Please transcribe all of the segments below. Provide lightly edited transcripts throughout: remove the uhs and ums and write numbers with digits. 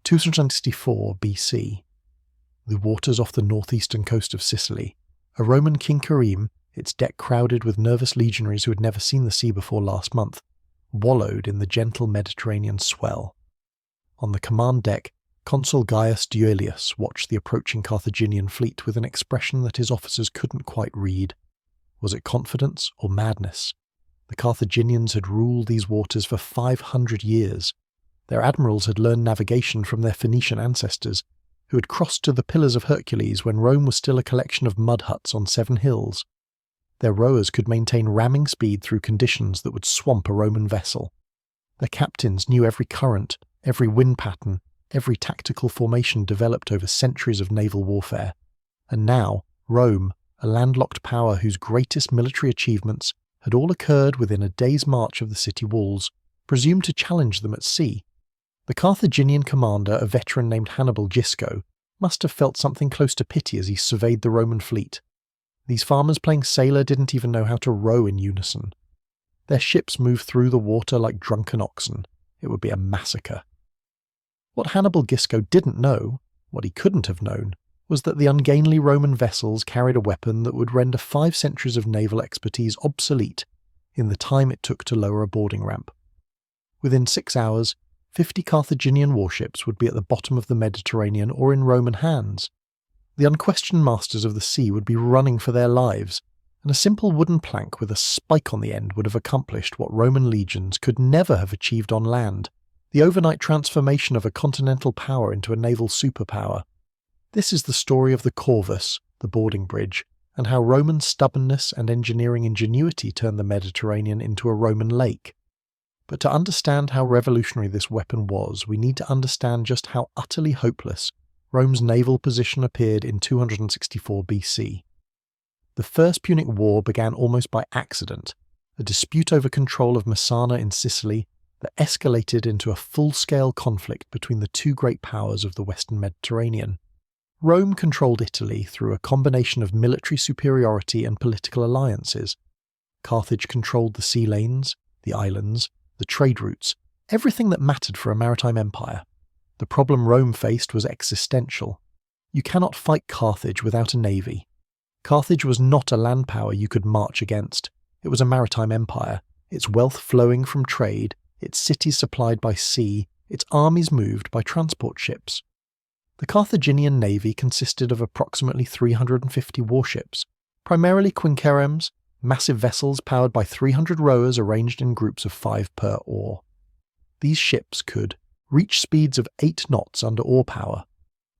264 BC. The waters off the northeastern coast of Sicily, a Roman quinquereme, its deck crowded with nervous legionaries who had never seen the sea before last month, wallowed in the gentle Mediterranean swell. On the command deck, Consul Gaius Duilius watched the approaching Carthaginian fleet with an expression that his officers couldn't quite read. Was it confidence or madness? The Carthaginians had ruled these waters for 500 years. Their admirals had learned navigation from their Phoenician ancestors, who had crossed to the Pillars of Hercules when Rome was still a collection of mud huts on 7 hills. Their rowers could maintain ramming speed through conditions that would swamp a Roman vessel. Their captains knew every current, every wind pattern, every tactical formation developed over centuries of naval warfare. And now, Rome, a landlocked power whose greatest military achievements had all occurred within a day's march of the city walls, presumed to challenge them at sea. The Carthaginian commander, a veteran named Hannibal Gisco, must have felt something close to pity as he surveyed the Roman fleet. These farmers playing sailor didn't even know how to row in unison. Their ships moved through the water like drunken oxen. It would be a massacre. What Hannibal Gisco didn't know, what he couldn't have known, was that the ungainly Roman vessels carried a weapon that would render 5 centuries of naval expertise obsolete in the time it took to lower a boarding ramp. Within 6 hours, 50 Carthaginian warships would be at the bottom of the Mediterranean or in Roman hands. The unquestioned masters of the sea would be running for their lives, and a simple wooden plank with a spike on the end would have accomplished what Roman legions could never have achieved on land, the overnight transformation of a continental power into a naval superpower. This is the story of the Corvus, the boarding bridge, and how Roman stubbornness and engineering ingenuity turned the Mediterranean into a Roman lake. But to understand how revolutionary this weapon was, we need to understand just how utterly hopeless Rome's naval position appeared in 264 BC. The First Punic War began almost by accident, a dispute over control of Messana in Sicily that escalated into a full-scale conflict between the two great powers of the Western Mediterranean. Rome controlled Italy through a combination of military superiority and political alliances. Carthage controlled the sea lanes, the islands, the trade routes, everything that mattered for a maritime empire. The problem Rome faced was existential. You cannot fight Carthage without a navy. Carthage was not a land power you could march against. It was a maritime empire, its wealth flowing from trade, its cities supplied by sea, its armies moved by transport ships. The Carthaginian navy consisted of approximately 350 warships, primarily quinqueremes, massive vessels powered by 300 rowers arranged in groups of 5 per oar. These ships could reach speeds of 8 knots under oar power.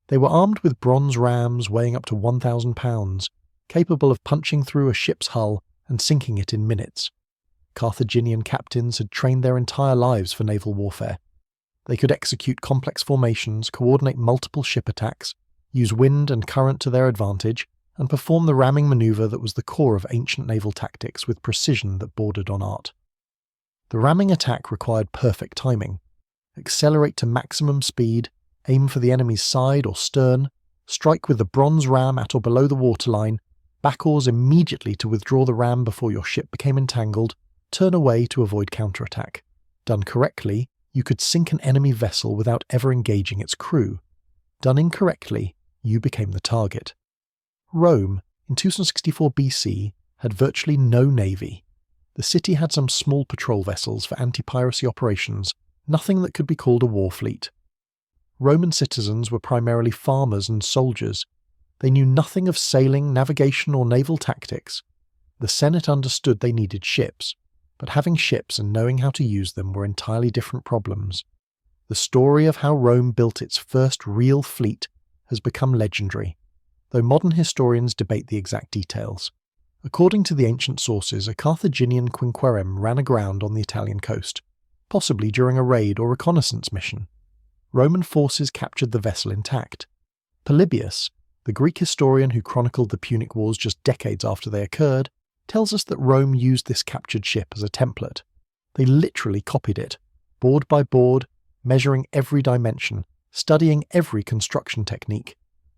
They were armed with bronze rams weighing up to 1,000 pounds, capable of punching through a ship's hull and sinking it in minutes. Carthaginian captains had trained their entire lives for naval warfare. They could execute complex formations, coordinate multiple ship attacks, use wind and current to their advantage, and perform the ramming maneuver that was the core of ancient naval tactics with precision that bordered on art. The ramming attack required perfect timing. Accelerate to maximum speed, aim for the enemy's side or stern, strike with the bronze ram at or below the waterline, back oars immediately to withdraw the ram before your ship became entangled, turn away to avoid counterattack. Done correctly, you could sink an enemy vessel without ever engaging its crew. Done incorrectly, you became the target. Rome, in 264 BC, had virtually no navy. The city had some small patrol vessels for anti-piracy operations, nothing that could be called a war fleet. Roman citizens were primarily farmers and soldiers. They knew nothing of sailing, navigation, or naval tactics. The Senate understood they needed ships, but having ships and knowing how to use them were entirely different problems. The story of how Rome built its first real fleet has become legendary, though modern historians debate the exact details. According to the ancient sources, a Carthaginian quinquereme ran aground on the Italian coast, possibly during a raid or reconnaissance mission. Roman forces captured the vessel intact. Polybius, the Greek historian who chronicled the Punic Wars just decades after they occurred, tells us that Rome used this captured ship as a template. They literally copied it, board by board, measuring every dimension, studying every construction technique.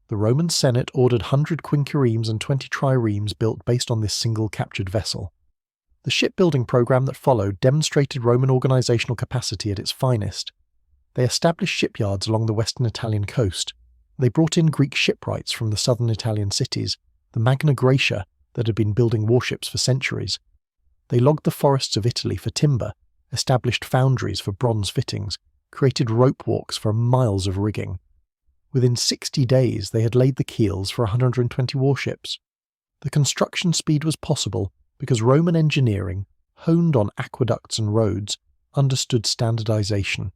The Roman Senate ordered 100 quinqueremes and 20 triremes built based on this single captured vessel. The shipbuilding program that followed demonstrated Roman organizational capacity at its finest. They established shipyards along the western Italian coast. They brought in Greek shipwrights from the southern Italian cities, the Magna Graecia that had been building warships for centuries. They logged the forests of Italy for timber, established foundries for bronze fittings, created rope walks for miles of rigging. Within 60 days, they had laid the keels for 120 warships. The construction speed was possible because Roman engineering, honed on aqueducts and roads, understood standardization.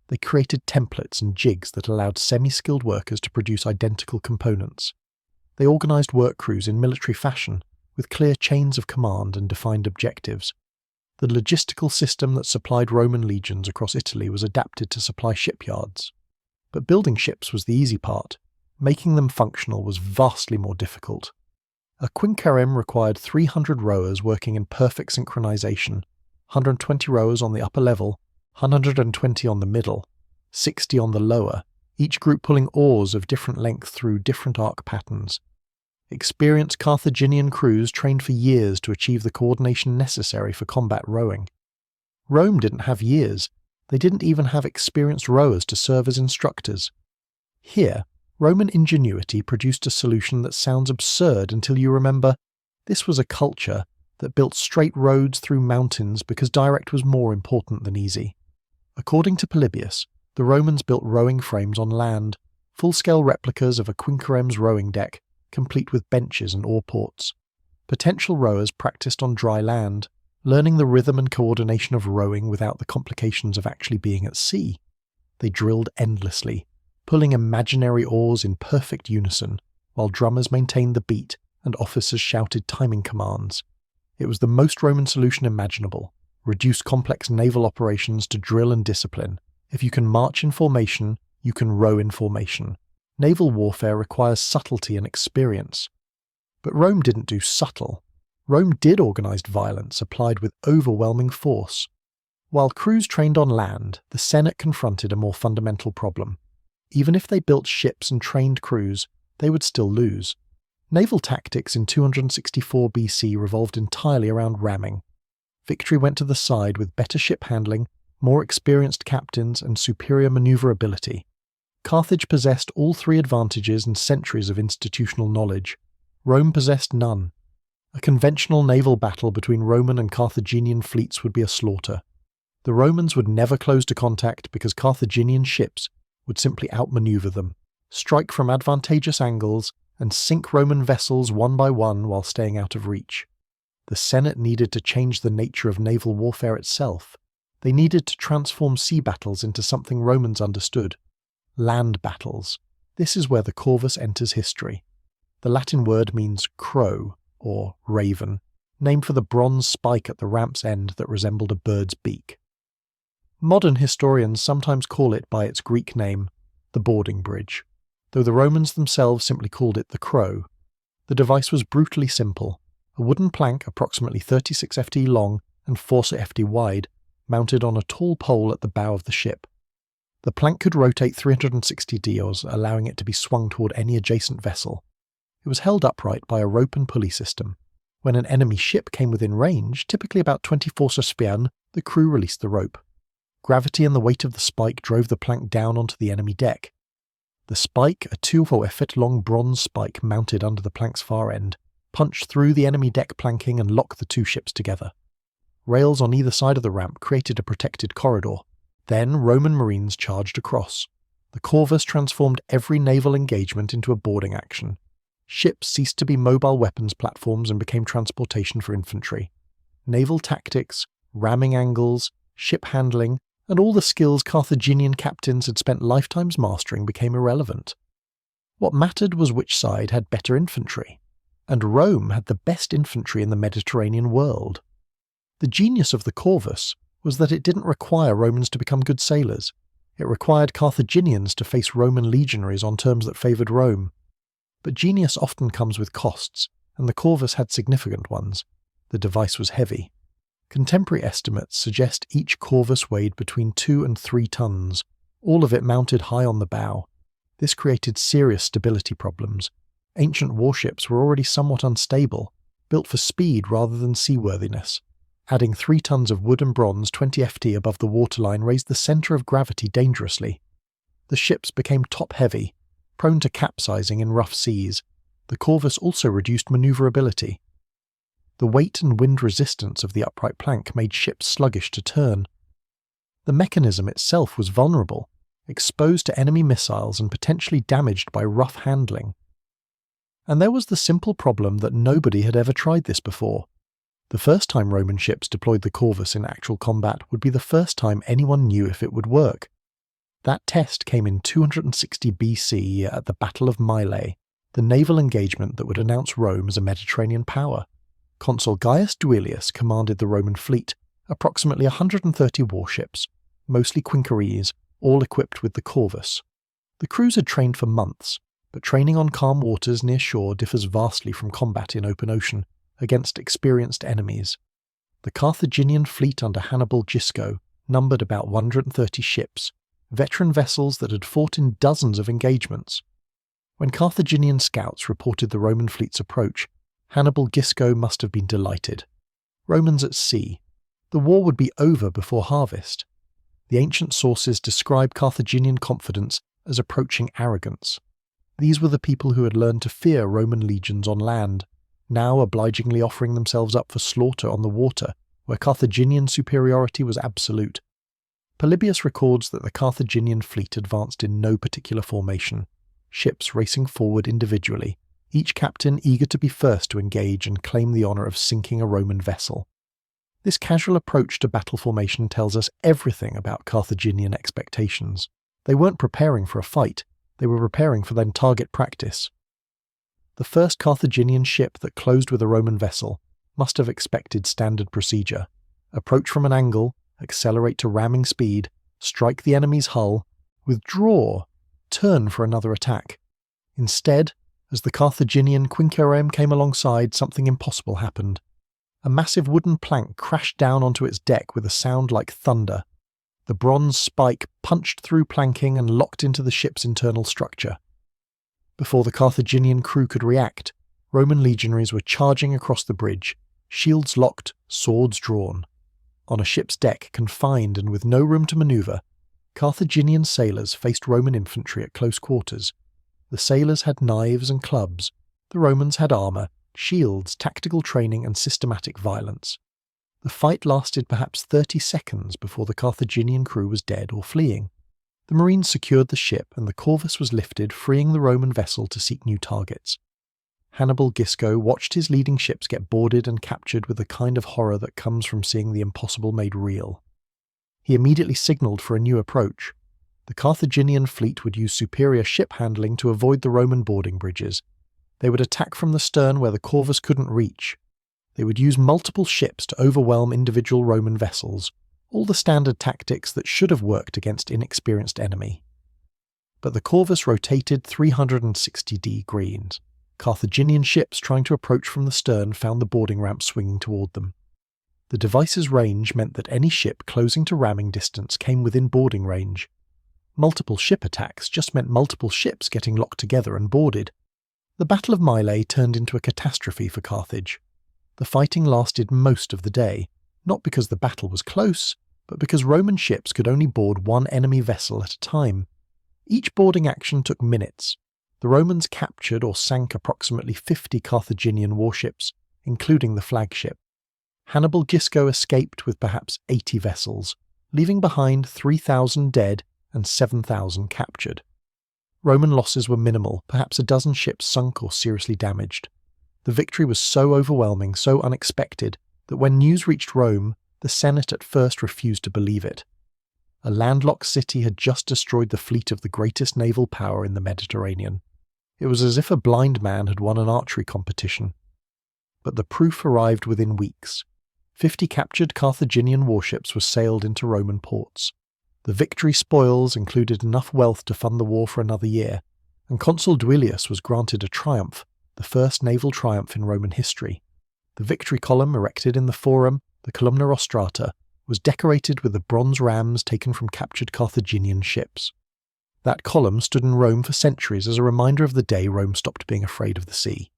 They created templates and jigs that allowed semi-skilled workers to produce identical components. They organized work crews in military fashion, with clear chains of command and defined objectives. The logistical system that supplied Roman legions across Italy was adapted to supply shipyards. But building ships was the easy part. Making them functional was vastly more difficult. A quinquereme required 300 rowers working in perfect synchronization, 120 rowers on the upper level, 120 on the middle, 60 on the lower, each group pulling oars of different length through different arc patterns. Experienced Carthaginian crews trained for years to achieve the coordination necessary for combat rowing. Rome didn't have years. They didn't even have experienced rowers to serve as instructors. Here, Roman ingenuity produced a solution that sounds absurd until you remember this was a culture that built straight roads through mountains because direct was more important than easy. According to Polybius, the Romans built rowing frames on land, full-scale replicas of a quinquereme's rowing deck, complete with benches and oar ports. Potential rowers practiced on dry land, learning the rhythm and coordination of rowing without the complications of actually being at sea. They drilled endlessly, pulling imaginary oars in perfect unison, while drummers maintained the beat and officers shouted timing commands. It was the most Roman solution imaginable: reduce complex naval operations to drill and discipline. If you can march in formation, you can row in formation. Naval warfare requires subtlety and experience. But Rome didn't do subtle. Rome did organised violence applied with overwhelming force. While crews trained on land, the Senate confronted a more fundamental problem. Even if they built ships and trained crews, they would still lose. Naval tactics in 264 BC revolved entirely around ramming. Victory went to the side with better ship handling, more experienced captains, and superior manoeuvrability. Carthage possessed all three advantages and centuries of institutional knowledge. Rome possessed none. A conventional naval battle between Roman and Carthaginian fleets would be a slaughter. The Romans would never close to contact because Carthaginian ships would simply outmaneuver them, strike from advantageous angles, and sink Roman vessels one by one while staying out of reach. The Senate needed to change the nature of naval warfare itself. They needed to transform sea battles into something Romans understood. Land battles. This is where the Corvus enters history. The Latin word means crow, or raven, named for the bronze spike at the ramp's end that resembled a bird's beak. Modern historians sometimes call it by its Greek name, the boarding bridge, though the Romans themselves simply called it the crow. The device was brutally simple: a wooden plank approximately 36 ft long and 4 ft wide, mounted on a tall pole at the bow of the ship. The plank could rotate 360 dios, allowing it to be swung toward any adjacent vessel. It was held upright by a rope and pulley system. When an enemy ship came within range, typically about 24 spian, the crew released the rope. Gravity and the weight of the spike drove the plank down onto the enemy deck. The spike, a 2 foot long bronze spike mounted under the plank's far end, punched through the enemy deck planking and locked the two ships together. Rails on either side of the ramp created a protected corridor. Then Roman marines charged across. The Corvus transformed every naval engagement into a boarding action. Ships ceased to be mobile weapons platforms and became transportation for infantry. Naval tactics, ramming angles, ship handling, and all the skills Carthaginian captains had spent lifetimes mastering became irrelevant. What mattered was which side had better infantry, and Rome had the best infantry in the Mediterranean world. The genius of the Corvus was that it didn't require Romans to become good sailors. It required Carthaginians to face Roman legionaries on terms that favoured Rome. But genius often comes with costs, and the Corvus had significant ones. The device was heavy. Contemporary estimates suggest each Corvus weighed between 2 and 3 tons, all of it mounted high on the bow. This created serious stability problems. Ancient warships were already somewhat unstable, built for speed rather than seaworthiness. Adding 3 tons of wood and bronze 20 ft above the waterline raised the centre of gravity dangerously. The ships became top-heavy, prone to capsizing in rough seas. The Corvus also reduced manoeuvrability. The weight and wind resistance of the upright plank made ships sluggish to turn. The mechanism itself was vulnerable, exposed to enemy missiles and potentially damaged by rough handling. And there was the simple problem that nobody had ever tried this before. The first time Roman ships deployed the Corvus in actual combat would be the first time anyone knew if it would work. That test came in 260 BC at the Battle of Mylae, the naval engagement that would announce Rome as a Mediterranean power. Consul Gaius Duilius commanded the Roman fleet, approximately 130 warships, mostly quinqueremes, all equipped with the Corvus. The crews had trained for months, but training on calm waters near shore differs vastly from combat in open ocean against experienced enemies. The Carthaginian fleet under Hannibal Gisco numbered about 130 ships, veteran vessels that had fought in dozens of engagements. When Carthaginian scouts reported the Roman fleet's approach, Hannibal Gisco must have been delighted. Romans at sea. The war would be over before harvest. The ancient sources describe Carthaginian confidence as approaching arrogance. These were the people who had learned to fear Roman legions on land, now obligingly offering themselves up for slaughter on the water, where Carthaginian superiority was absolute. Polybius records that the Carthaginian fleet advanced in no particular formation, ships racing forward individually, each captain eager to be first to engage and claim the honour of sinking a Roman vessel. This casual approach to battle formation tells us everything about Carthaginian expectations. They weren't preparing for a fight, they were preparing for then target practice. The first Carthaginian ship that closed with a Roman vessel must have expected standard procedure. Approach from an angle, accelerate to ramming speed, strike the enemy's hull, withdraw, turn for another attack. Instead, as the Carthaginian quinquereme came alongside, something impossible happened. A massive wooden plank crashed down onto its deck with a sound like thunder. The bronze spike punched through planking and locked into the ship's internal structure. Before the Carthaginian crew could react, Roman legionaries were charging across the bridge, shields locked, swords drawn. On a ship's deck, confined and with no room to manoeuvre, Carthaginian sailors faced Roman infantry at close quarters. The sailors had knives and clubs, the Romans had armour, shields, tactical training and systematic violence. The fight lasted perhaps 30 seconds before the Carthaginian crew was dead or fleeing. The Marines secured the ship and the Corvus was lifted, freeing the Roman vessel to seek new targets. Hannibal Gisco watched his leading ships get boarded and captured with the kind of horror that comes from seeing the impossible made real. He immediately signalled for a new approach. The Carthaginian fleet would use superior ship handling to avoid the Roman boarding bridges. They would attack from the stern where the Corvus couldn't reach. They would use multiple ships to overwhelm individual Roman vessels, all the standard tactics that should have worked against inexperienced enemy. But the Corvus rotated 360 degrees. Carthaginian ships trying to approach from the stern found the boarding ramp swinging toward them. The device's range meant that any ship closing to ramming distance came within boarding range. Multiple ship attacks just meant multiple ships getting locked together and boarded. The Battle of Mylae turned into a catastrophe for Carthage. The fighting lasted most of the day, not because the battle was close, but because Roman ships could only board one enemy vessel at a time. Each boarding action took minutes. The Romans captured or sank approximately 50 Carthaginian warships, including the flagship. Hannibal Gisco escaped with perhaps 80 vessels, leaving behind 3,000 dead and 7,000 captured. Roman losses were minimal, perhaps a dozen ships sunk or seriously damaged. The victory was so overwhelming, so unexpected, that when news reached Rome, the Senate at first refused to believe it. A landlocked city had just destroyed the fleet of the greatest naval power in the Mediterranean. It was as if a blind man had won an archery competition. But the proof arrived within weeks. 50 captured Carthaginian warships were sailed into Roman ports. The victory spoils included enough wealth to fund the war for another year, and Consul Duilius was granted a triumph, the first naval triumph in Roman history. The victory column erected in the Forum, the Columna Rostrata, was decorated with the bronze rams taken from captured Carthaginian ships. That column stood in Rome for centuries as a reminder of the day Rome stopped being afraid of the sea.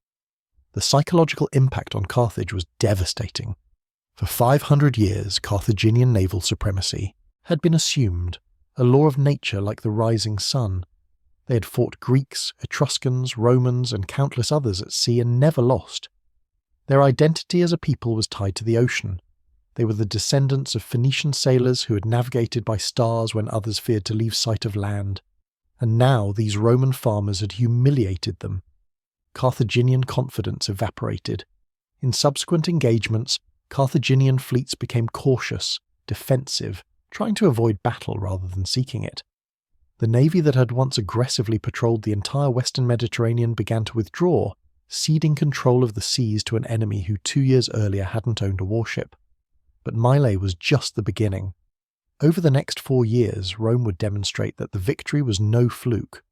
The psychological impact on Carthage was devastating. For 500 years, Carthaginian naval supremacy had been assumed, a law of nature like the rising sun. They had fought Greeks, Etruscans, Romans, and countless others at sea and never lost. Their identity as a people was tied to the ocean. They were the descendants of Phoenician sailors who had navigated by stars when others feared to leave sight of land. And now these Roman farmers had humiliated them. Carthaginian confidence evaporated. In subsequent engagements, Carthaginian fleets became cautious, defensive, trying to avoid battle rather than seeking it. The navy that had once aggressively patrolled the entire western Mediterranean began to withdraw, ceding control of the seas to an enemy who 2 years earlier hadn't owned a warship. But Mylae was just the beginning. Over the next 4 years, Rome would demonstrate that the victory was no fluke.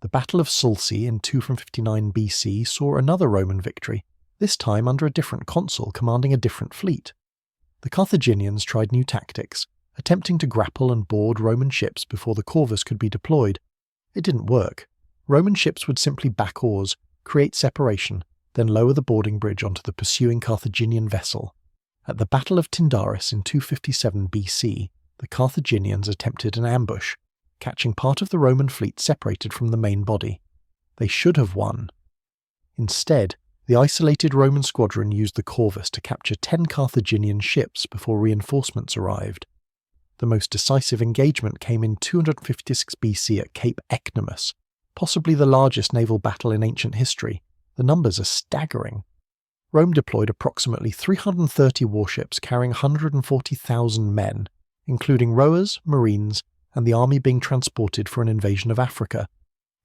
The Battle of Sulci in 259 BC saw another Roman victory, this time under a different consul commanding a different fleet. The Carthaginians tried new tactics, attempting to grapple and board Roman ships before the Corvus could be deployed. It didn't work. Roman ships would simply back oars, create separation, then lower the boarding bridge onto the pursuing Carthaginian vessel. At the Battle of Tyndaris in 257 BC, the Carthaginians attempted an ambush, catching part of the Roman fleet separated from the main body. They should have won. Instead, the isolated Roman squadron used the Corvus to capture 10 Carthaginian ships before reinforcements arrived. The most decisive engagement came in 256 BC at Cape Ecnomus, possibly the largest naval battle in ancient history. The numbers are staggering. Rome deployed approximately 330 warships carrying 140,000 men, including rowers, marines, and the army being transported for an invasion of Africa.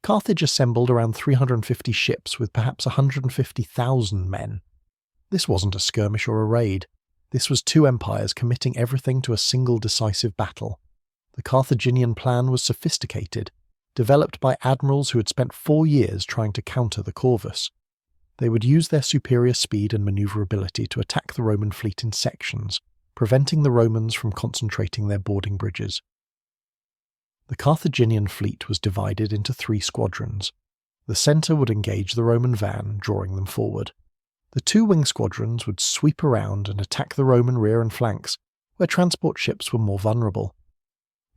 Carthage assembled around 350 ships with perhaps 150,000 men. This wasn't a skirmish or a raid. This was two empires committing everything to a single decisive battle. The Carthaginian plan was sophisticated, developed by admirals who had spent 4 years trying to counter the Corvus. They would use their superior speed and maneuverability to attack the Roman fleet in sections, preventing the Romans from concentrating their boarding bridges. The Carthaginian fleet was divided into 3 squadrons. The centre would engage the Roman van, drawing them forward. The 2 wing squadrons would sweep around and attack the Roman rear and flanks, where transport ships were more vulnerable.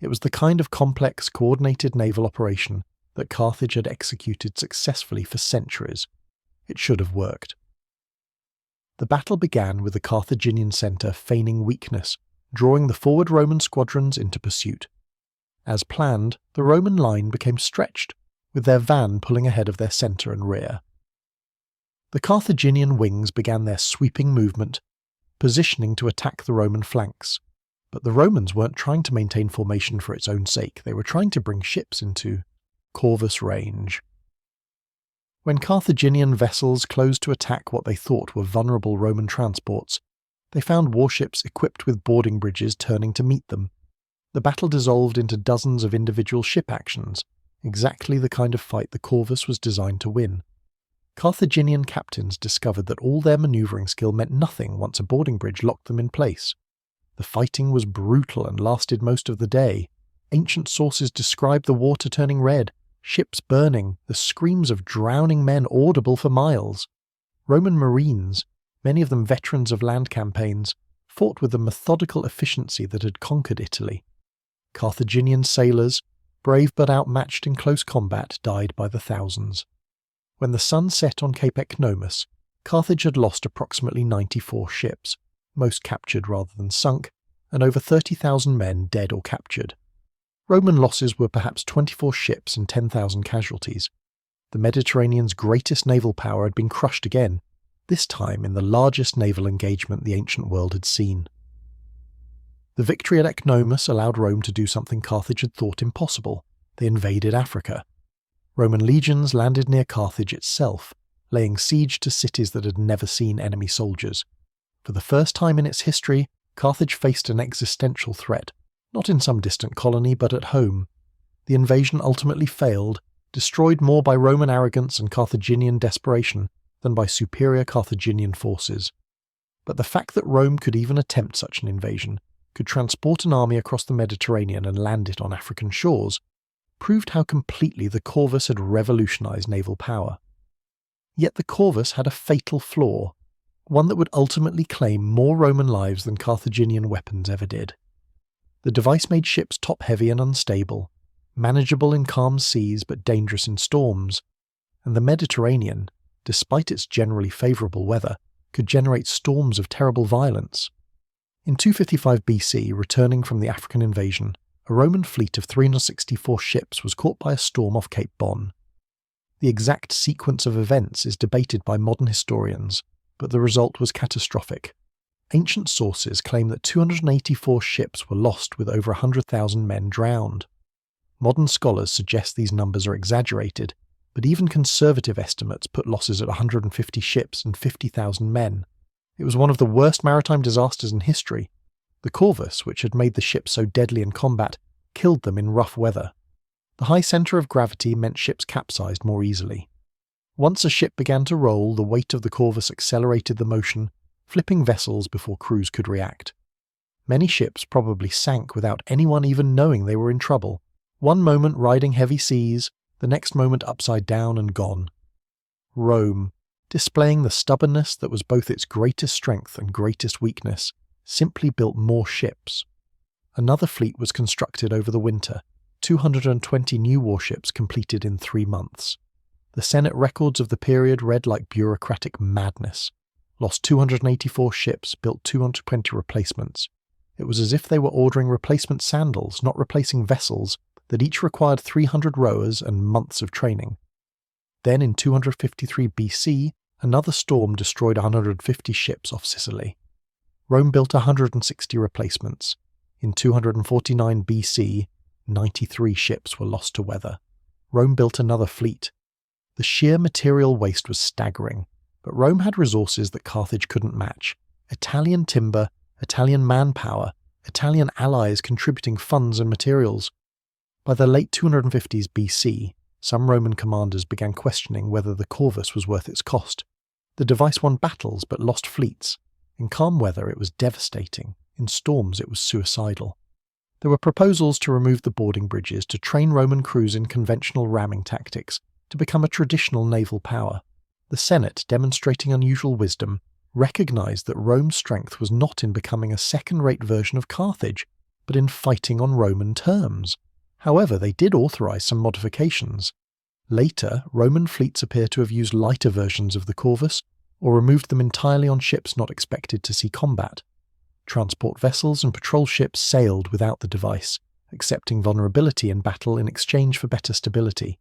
It was the kind of complex, coordinated naval operation that Carthage had executed successfully for centuries. It should have worked. The battle began with the Carthaginian centre feigning weakness, drawing the forward Roman squadrons into pursuit. As planned, the Roman line became stretched, with their van pulling ahead of their centre and rear. The Carthaginian wings began their sweeping movement, positioning to attack the Roman flanks. But the Romans weren't trying to maintain formation for its own sake, they were trying to bring ships into Corvus range. When Carthaginian vessels closed to attack what they thought were vulnerable Roman transports, they found warships equipped with boarding bridges turning to meet them. The battle dissolved into dozens of individual ship actions, exactly the kind of fight the Corvus was designed to win. Carthaginian captains discovered that all their manoeuvring skill meant nothing once a boarding bridge locked them in place. The fighting was brutal and lasted most of the day. Ancient sources describe the water turning red, ships burning, the screams of drowning men audible for miles. Roman marines, many of them veterans of land campaigns, fought with the methodical efficiency that had conquered Italy. Carthaginian sailors, brave but outmatched in close combat, died by the thousands. When the sun set on Cape Ecnomus, Carthage had lost approximately 94 ships, most captured rather than sunk, and over 30,000 men dead or captured. Roman losses were perhaps 24 ships and 10,000 casualties. The Mediterranean's greatest naval power had been crushed again, this time in the largest naval engagement the ancient world had seen. The victory at Ecnomus allowed Rome to do something Carthage had thought impossible. They invaded Africa. Roman legions landed near Carthage itself, laying siege to cities that had never seen enemy soldiers. For the first time in its history, Carthage faced an existential threat, not in some distant colony but at home. The invasion ultimately failed, destroyed more by Roman arrogance and Carthaginian desperation than by superior Carthaginian forces. But the fact that Rome could even attempt such an invasion, could transport an army across the Mediterranean and land it on African shores, proved how completely the Corvus had revolutionized naval power. Yet the Corvus had a fatal flaw. one that would ultimately claim more Roman lives than Carthaginian weapons ever did. The device made ships top-heavy and unstable, manageable in calm seas but dangerous in storms, and the Mediterranean, despite its generally favourable weather, could generate storms of terrible violence. In 255 BC, returning from the African invasion, a Roman fleet of 364 ships was caught by a storm off Cape Bon. The exact sequence of events is debated by modern historians, but the result was catastrophic. Ancient sources claim that 284 ships were lost with over 100,000 men drowned. Modern scholars suggest these numbers are exaggerated, but even conservative estimates put losses at 150 ships and 50,000 men. It was one of the worst maritime disasters in history. The Corvus, which had made the ships so deadly in combat, killed them in rough weather. The high centre of gravity meant ships capsized more easily. Once a ship began to roll, the weight of the Corvus accelerated the motion, flipping vessels before crews could react. Many ships probably sank without anyone even knowing they were in trouble. One moment riding heavy seas, the next moment upside down and gone. Rome, displaying the stubbornness that was both its greatest strength and greatest weakness, simply built more ships. Another fleet was constructed over the winter, 220 new warships completed in 3 months. The Senate records of the period read like bureaucratic madness. Lost 284 ships, built 220 replacements. It was as if they were ordering replacement sandals, not replacing vessels, that each required 300 rowers and months of training. Then in 253 BC, another storm destroyed 150 ships off Sicily. Rome built 160 replacements. In 249 BC, 93 ships were lost to weather. Rome built another fleet. The sheer material waste was staggering, but Rome had resources that Carthage couldn't match. Italian timber, Italian manpower, Italian allies contributing funds and materials. By the late 250s BC, some Roman commanders began questioning whether the Corvus was worth its cost. The device won battles but lost fleets. In calm weather it was devastating, in storms it was suicidal. There were proposals to remove the boarding bridges to train Roman crews in conventional ramming tactics, to become a traditional naval power. The Senate, demonstrating unusual wisdom, recognized that Rome's strength was not in becoming a second-rate version of Carthage, but in fighting on Roman terms. However, they did authorize some modifications. Later, Roman fleets appear to have used lighter versions of the Corvus, or removed them entirely on ships not expected to see combat. Transport vessels and patrol ships sailed without the device, accepting vulnerability in battle in exchange for better stability.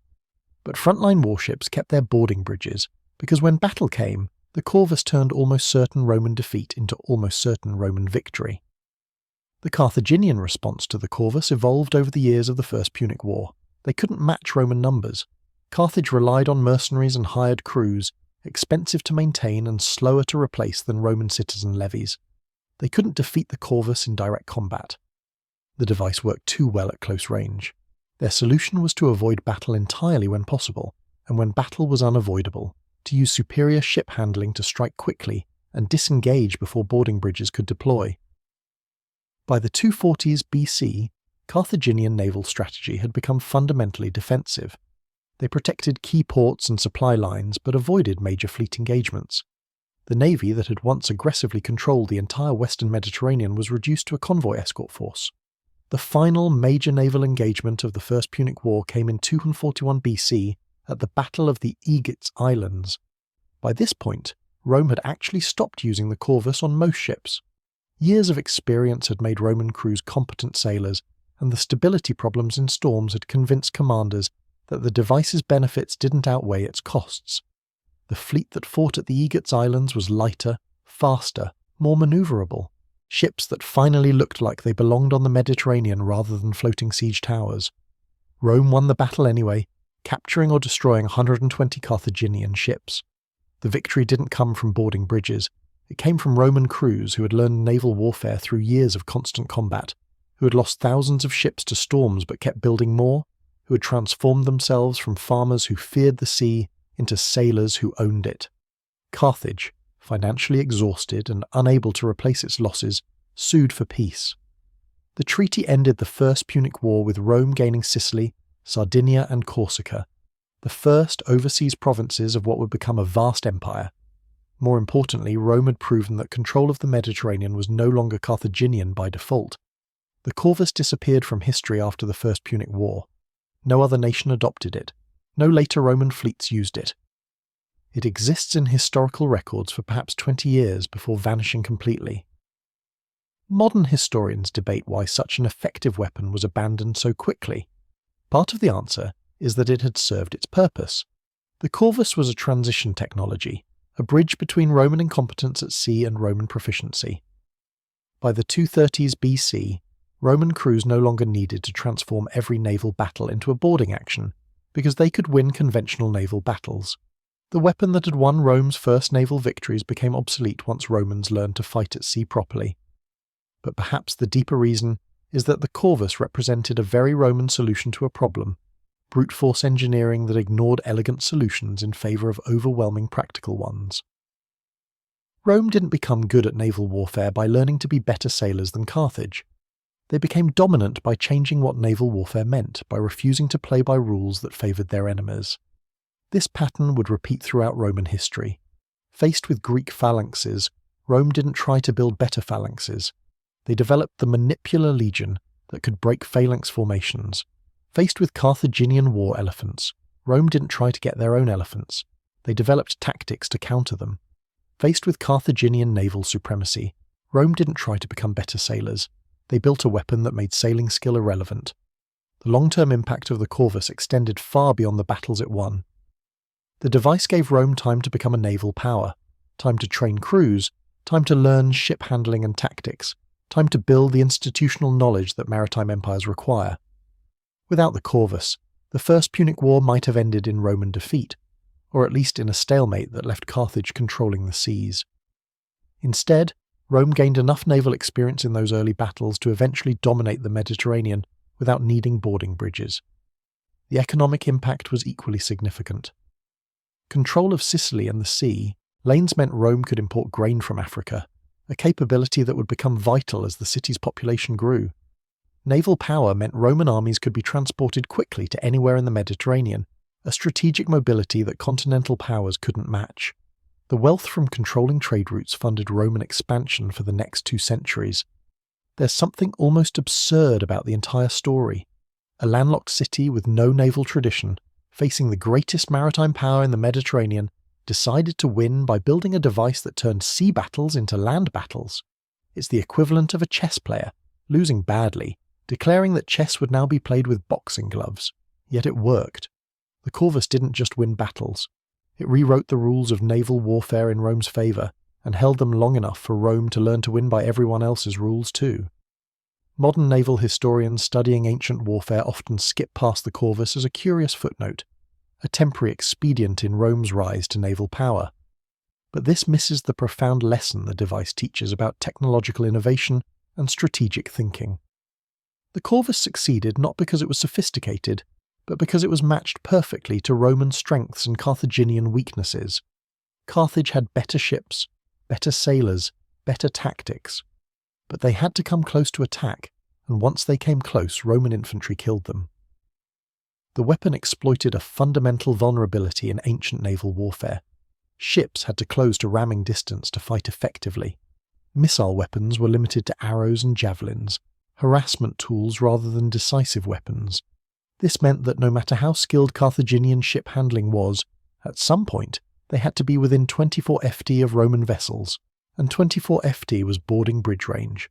But frontline warships kept their boarding bridges, because when battle came, the Corvus turned almost certain Roman defeat into almost certain Roman victory. The Carthaginian response to the Corvus evolved over the years of the First Punic War. They couldn't match Roman numbers. Carthage relied on mercenaries and hired crews, expensive to maintain and slower to replace than Roman citizen levies. They couldn't defeat the Corvus in direct combat. The device worked too well at close range. Their solution was to avoid battle entirely when possible, and when battle was unavoidable, to use superior ship handling to strike quickly and disengage before boarding bridges could deploy. By the 240s BC, Carthaginian naval strategy had become fundamentally defensive. They protected key ports and supply lines but avoided major fleet engagements. The navy that had once aggressively controlled the entire western Mediterranean was reduced to a convoy escort force. The final major naval engagement of the First Punic War came in 241 BC at the Battle of the Aegates Islands. By this point, Rome had actually stopped using the Corvus on most ships. Years of experience had made Roman crews competent sailors, and the stability problems in storms had convinced commanders that the device's benefits didn't outweigh its costs. The fleet that fought at the Aegates Islands was lighter, faster, more maneuverable. Ships that finally looked like they belonged on the Mediterranean rather than floating siege towers. Rome won the battle anyway, capturing or destroying 120 Carthaginian ships. The victory didn't come from boarding bridges. It came from Roman crews who had learned naval warfare through years of constant combat, who had lost thousands of ships to storms but kept building more, who had transformed themselves from farmers who feared the sea into sailors who owned it. Carthage, financially exhausted and unable to replace its losses, sued for peace. The treaty ended the First Punic War with Rome gaining Sicily, Sardinia and Corsica, the first overseas provinces of what would become a vast empire. More importantly, Rome had proven that control of the Mediterranean was no longer Carthaginian by default. The Corvus disappeared from history after the First Punic War. No other nation adopted it. No later Roman fleets used it. It exists in historical records for perhaps 20 years before vanishing completely. Modern historians debate why such an effective weapon was abandoned so quickly. Part of the answer is that it had served its purpose. The Corvus was a transition technology, a bridge between Roman incompetence at sea and Roman proficiency. By the 230s BC, Roman crews no longer needed to transform every naval battle into a boarding action, because they could win conventional naval battles. The weapon that had won Rome's first naval victories became obsolete once Romans learned to fight at sea properly. But perhaps the deeper reason is that the Corvus represented a very Roman solution to a problem, brute force engineering that ignored elegant solutions in favour of overwhelming practical ones. Rome didn't become good at naval warfare by learning to be better sailors than Carthage. They became dominant by changing what naval warfare meant, by refusing to play by rules that favoured their enemies. This pattern would repeat throughout Roman history. Faced with Greek phalanxes, Rome didn't try to build better phalanxes. They developed the manipular legion that could break phalanx formations. Faced with Carthaginian war elephants, Rome didn't try to get their own elephants. They developed tactics to counter them. Faced with Carthaginian naval supremacy, Rome didn't try to become better sailors. They built a weapon that made sailing skill irrelevant. The long-term impact of the Corvus extended far beyond the battles it won. The device gave Rome time to become a naval power, time to train crews, time to learn ship handling and tactics, time to build the institutional knowledge that maritime empires require. Without the Corvus, the First Punic War might have ended in Roman defeat, or at least in a stalemate that left Carthage controlling the seas. Instead, Rome gained enough naval experience in those early battles to eventually dominate the Mediterranean without needing boarding bridges. The economic impact was equally significant. Control of Sicily and the sea, lanes meant Rome could import grain from Africa, a capability that would become vital as the city's population grew. Naval power meant Roman armies could be transported quickly to anywhere in the Mediterranean, a strategic mobility that continental powers couldn't match. The wealth from controlling trade routes funded Roman expansion for the next 2 centuries. There's something almost absurd about the entire story. A landlocked city with no naval tradition, facing the greatest maritime power in the Mediterranean, decided to win by building a device that turned sea battles into land battles. It's the equivalent of a chess player, losing badly, declaring that chess would now be played with boxing gloves. Yet it worked. The Corvus didn't just win battles. It rewrote the rules of naval warfare in Rome's favour, and held them long enough for Rome to learn to win by everyone else's rules too. Modern naval historians studying ancient warfare often skip past the Corvus as a curious footnote, a temporary expedient in Rome's rise to naval power. But this misses the profound lesson the device teaches about technological innovation and strategic thinking. The Corvus succeeded not because it was sophisticated, but because it was matched perfectly to Roman strengths and Carthaginian weaknesses. Carthage had better ships, better sailors, better tactics. But they had to come close to attack, and once they came close, Roman infantry killed them. The weapon exploited a fundamental vulnerability in ancient naval warfare. Ships had to close to ramming distance to fight effectively. Missile weapons were limited to arrows and javelins, harassment tools rather than decisive weapons. This meant that no matter how skilled Carthaginian ship handling was, at some point they had to be within 24 ft of Roman vessels, and 24 ft was boarding bridge range.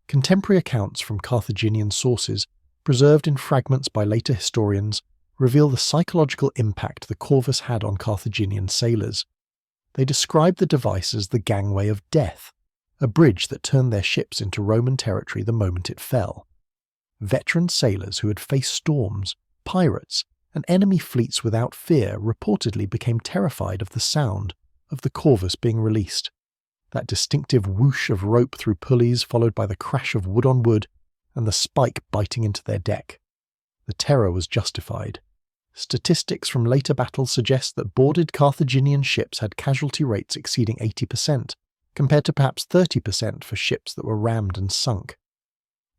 Contemporary accounts from Carthaginian sources, preserved in fragments by later historians, reveal the psychological impact the Corvus had on Carthaginian sailors. They describe the device as the gangway of death, a bridge that turned their ships into Roman territory the moment it fell. Veteran sailors who had faced storms, pirates, and enemy fleets without fear reportedly became terrified of the sound of the Corvus being released. That distinctive whoosh of rope through pulleys followed by the crash of wood on wood and the spike biting into their deck. The terror was justified. Statistics from later battles suggest that boarded Carthaginian ships had casualty rates exceeding 80%, compared to perhaps 30% for ships that were rammed and sunk.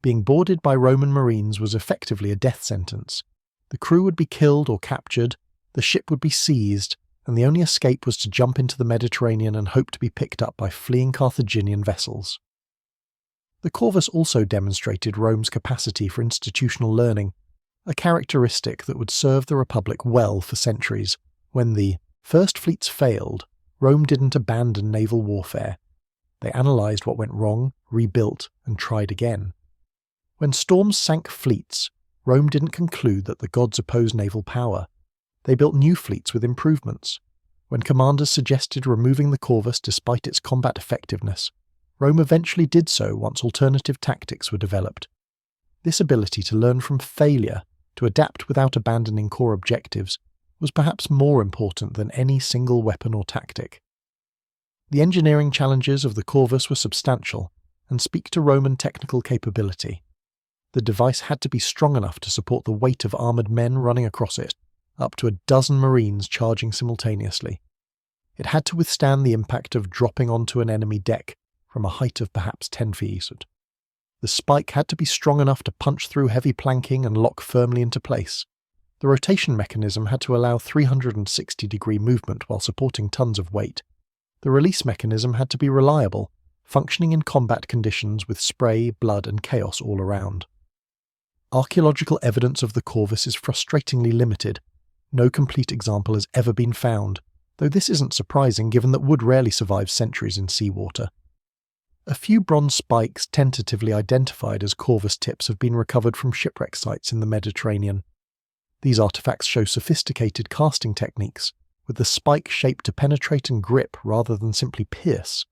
Being boarded by Roman marines was effectively a death sentence. The crew would be killed or captured, the ship would be seized, and the only escape was to jump into the Mediterranean and hope to be picked up by fleeing Carthaginian vessels. The Corvus also demonstrated Rome's capacity for institutional learning, a characteristic that would serve the Republic well for centuries. When the first fleets failed, Rome didn't abandon naval warfare. They analysed what went wrong, rebuilt, and tried again. When storms sank fleets, Rome didn't conclude that the gods opposed naval power. They built new fleets with improvements. When commanders suggested removing the Corvus despite its combat effectiveness, Rome eventually did so once alternative tactics were developed. This ability to learn from failure, to adapt without abandoning core objectives, was perhaps more important than any single weapon or tactic. The engineering challenges of the Corvus were substantial and speak to Roman technical capability. The device had to be strong enough to support the weight of armoured men running across it, up to a dozen marines charging simultaneously. It had to withstand the impact of dropping onto an enemy deck from a height of perhaps 10 feet. The spike had to be strong enough to punch through heavy planking and lock firmly into place. The rotation mechanism had to allow 360-degree movement while supporting tons of weight. The release mechanism had to be reliable, functioning in combat conditions with spray, blood, and chaos all around. Archaeological evidence of the Corvus is frustratingly limited. No complete example has ever been found, though this isn't surprising given that wood rarely survives centuries in seawater. A few bronze spikes tentatively identified as Corvus tips have been recovered from shipwreck sites in the Mediterranean. These artifacts show sophisticated casting techniques, with the spike shaped to penetrate and grip rather than simply pierce.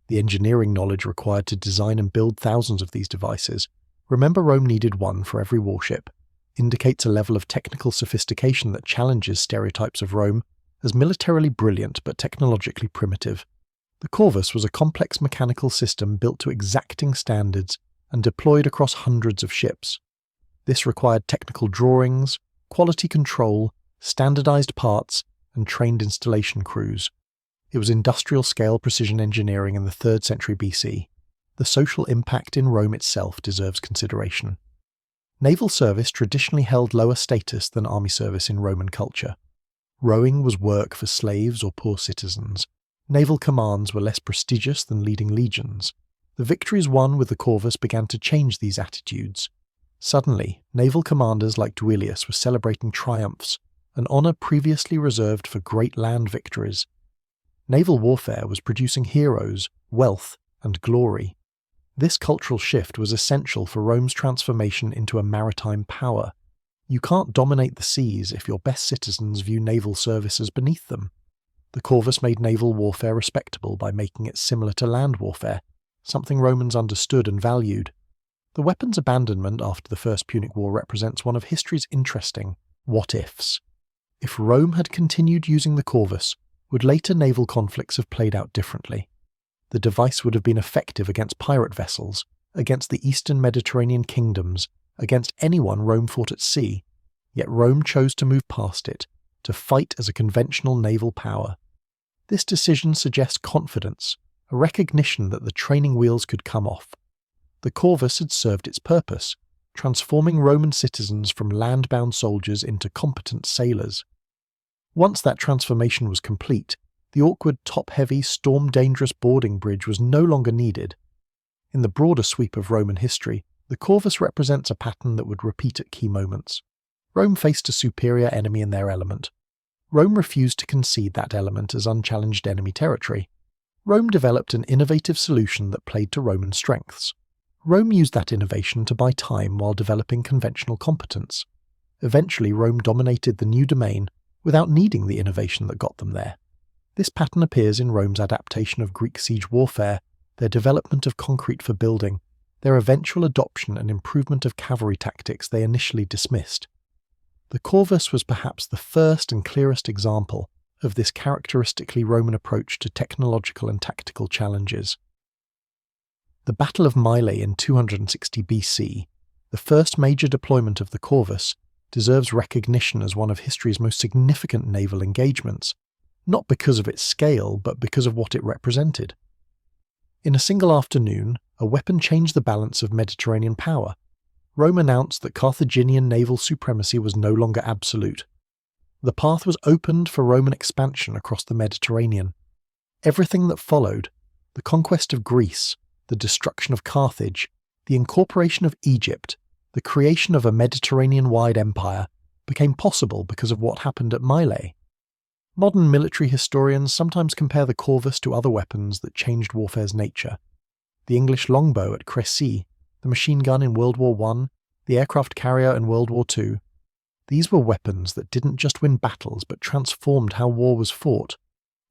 The engineering knowledge required to design and build thousands of these devices, remember Rome needed one for every warship, indicates a level of technical sophistication that challenges stereotypes of Rome as militarily brilliant but technologically primitive. The Corvus was a complex mechanical system built to exacting standards and deployed across hundreds of ships. This required technical drawings, quality control, standardized parts, and trained installation crews. It was industrial-scale precision engineering in the 3rd century BC. The social impact in Rome itself deserves consideration. Naval service traditionally held lower status than army service in Roman culture. Rowing was work for slaves or poor citizens. Naval commands were less prestigious than leading legions. The victories won with the Corvus began to change these attitudes. Suddenly, naval commanders like Duilius were celebrating triumphs, an honour previously reserved for great land victories. Naval warfare was producing heroes, wealth, and glory. This cultural shift was essential for Rome's transformation into a maritime power. You can't dominate the seas if your best citizens view naval service as beneath them. The Corvus made naval warfare respectable by making it similar to land warfare, something Romans understood and valued. The weapons abandonment after the First Punic War represents one of history's interesting what-ifs. If Rome had continued using the Corvus, would later naval conflicts have played out differently? The device would have been effective against pirate vessels, against the eastern Mediterranean kingdoms, against anyone Rome fought at sea, yet Rome chose to move past it, to fight as a conventional naval power. This decision suggests confidence, a recognition that the training wheels could come off. The Corvus had served its purpose, transforming Roman citizens from land-bound soldiers into competent sailors. Once that transformation was complete, the awkward top-heavy, storm-dangerous boarding bridge was no longer needed. In the broader sweep of Roman history, the Corvus represents a pattern that would repeat at key moments. Rome faced a superior enemy in their element. Rome refused to concede that element as unchallenged enemy territory. Rome developed an innovative solution that played to Roman strengths. Rome used that innovation to buy time while developing conventional competence. Eventually, Rome dominated the new domain without needing the innovation that got them there. This pattern appears in Rome's adaptation of Greek siege warfare, their development of concrete for building, their eventual adoption and improvement of cavalry tactics they initially dismissed. The Corvus was perhaps the first and clearest example of this characteristically Roman approach to technological and tactical challenges. The Battle of Mylae in 260 BC, the first major deployment of the Corvus, deserves recognition as one of history's most significant naval engagements, not because of its scale, but because of what it represented. In a single afternoon, a weapon changed the balance of Mediterranean power. Rome announced that Carthaginian naval supremacy was no longer absolute. The path was opened for Roman expansion across the Mediterranean. Everything that followed, the conquest of Greece, the destruction of Carthage, the incorporation of Egypt, the creation of a Mediterranean-wide empire, became possible because of what happened at Mylae. Modern military historians sometimes compare the Corvus to other weapons that changed warfare's nature. The English longbow at Crécy, the machine gun in World War I, the aircraft carrier in World War II. These were weapons that didn't just win battles but transformed how war was fought,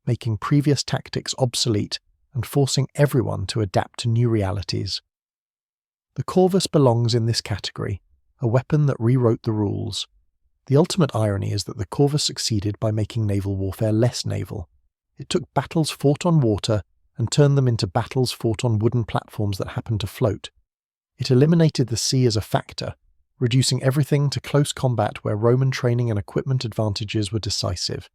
making previous tactics obsolete and forcing everyone to adapt to new realities. The Corvus belongs in this category, a weapon that rewrote the rules. The ultimate irony is that the Corvus succeeded by making naval warfare less naval. It took battles fought on water and turned them into battles fought on wooden platforms that happened to float. It eliminated the sea as a factor, reducing everything to close combat where Roman training and equipment advantages were decisive.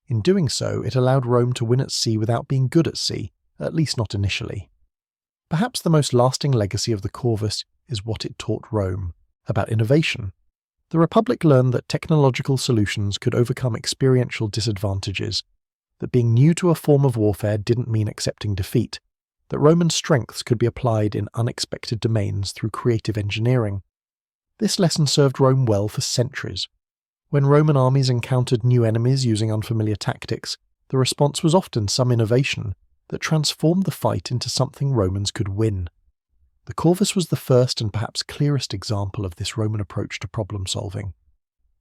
In doing so, it allowed Rome to win at sea without being good at sea, at least not initially. Perhaps the most lasting legacy of the Corvus is what it taught Rome, about innovation. The Republic learned that technological solutions could overcome experiential disadvantages, that being new to a form of warfare didn't mean accepting defeat, that Roman strengths could be applied in unexpected domains through creative engineering. This lesson served Rome well for centuries. When Roman armies encountered new enemies using unfamiliar tactics, the response was often some innovation that transformed the fight into something Romans could win. The Corvus was the first and perhaps clearest example of this Roman approach to problem-solving.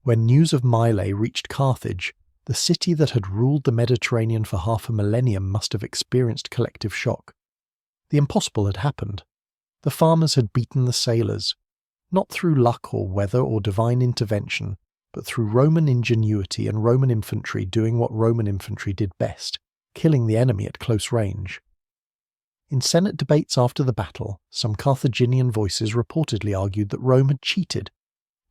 When news of Mylae reached Carthage, the city that had ruled the Mediterranean for half a millennium must have experienced collective shock. The impossible had happened. The farmers had beaten the sailors, not through luck or weather or divine intervention, but through Roman ingenuity and Roman infantry doing what Roman infantry did best, killing the enemy at close range. In Senate debates after the battle, some Carthaginian voices reportedly argued that Rome had cheated,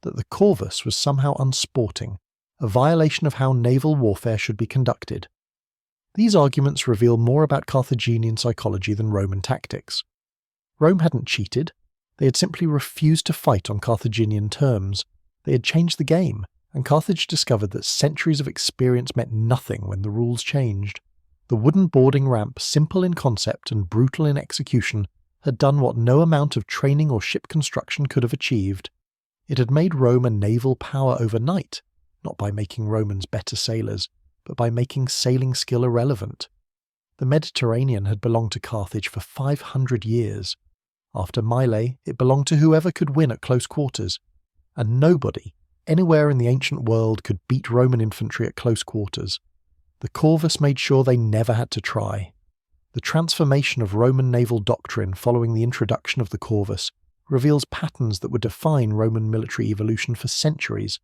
that the Corvus was somehow unsporting, a violation of how naval warfare should be conducted. These arguments reveal more about Carthaginian psychology than Roman tactics. Rome hadn't cheated, they had simply refused to fight on Carthaginian terms. They had changed the game, and Carthage discovered that centuries of experience meant nothing when the rules changed. The wooden boarding ramp, simple in concept and brutal in execution, had done what no amount of training or ship construction could have achieved. It had made Rome a naval power overnight, not by making Romans better sailors, but by making sailing skill irrelevant. The Mediterranean had belonged to Carthage for 500 years. After Mylae, it belonged to whoever could win at close quarters, and nobody, anywhere in the ancient world, could beat Roman infantry at close quarters. The Corvus made sure they never had to try. The transformation of Roman naval doctrine following the introduction of the Corvus reveals patterns that would define Roman military evolution for centuries.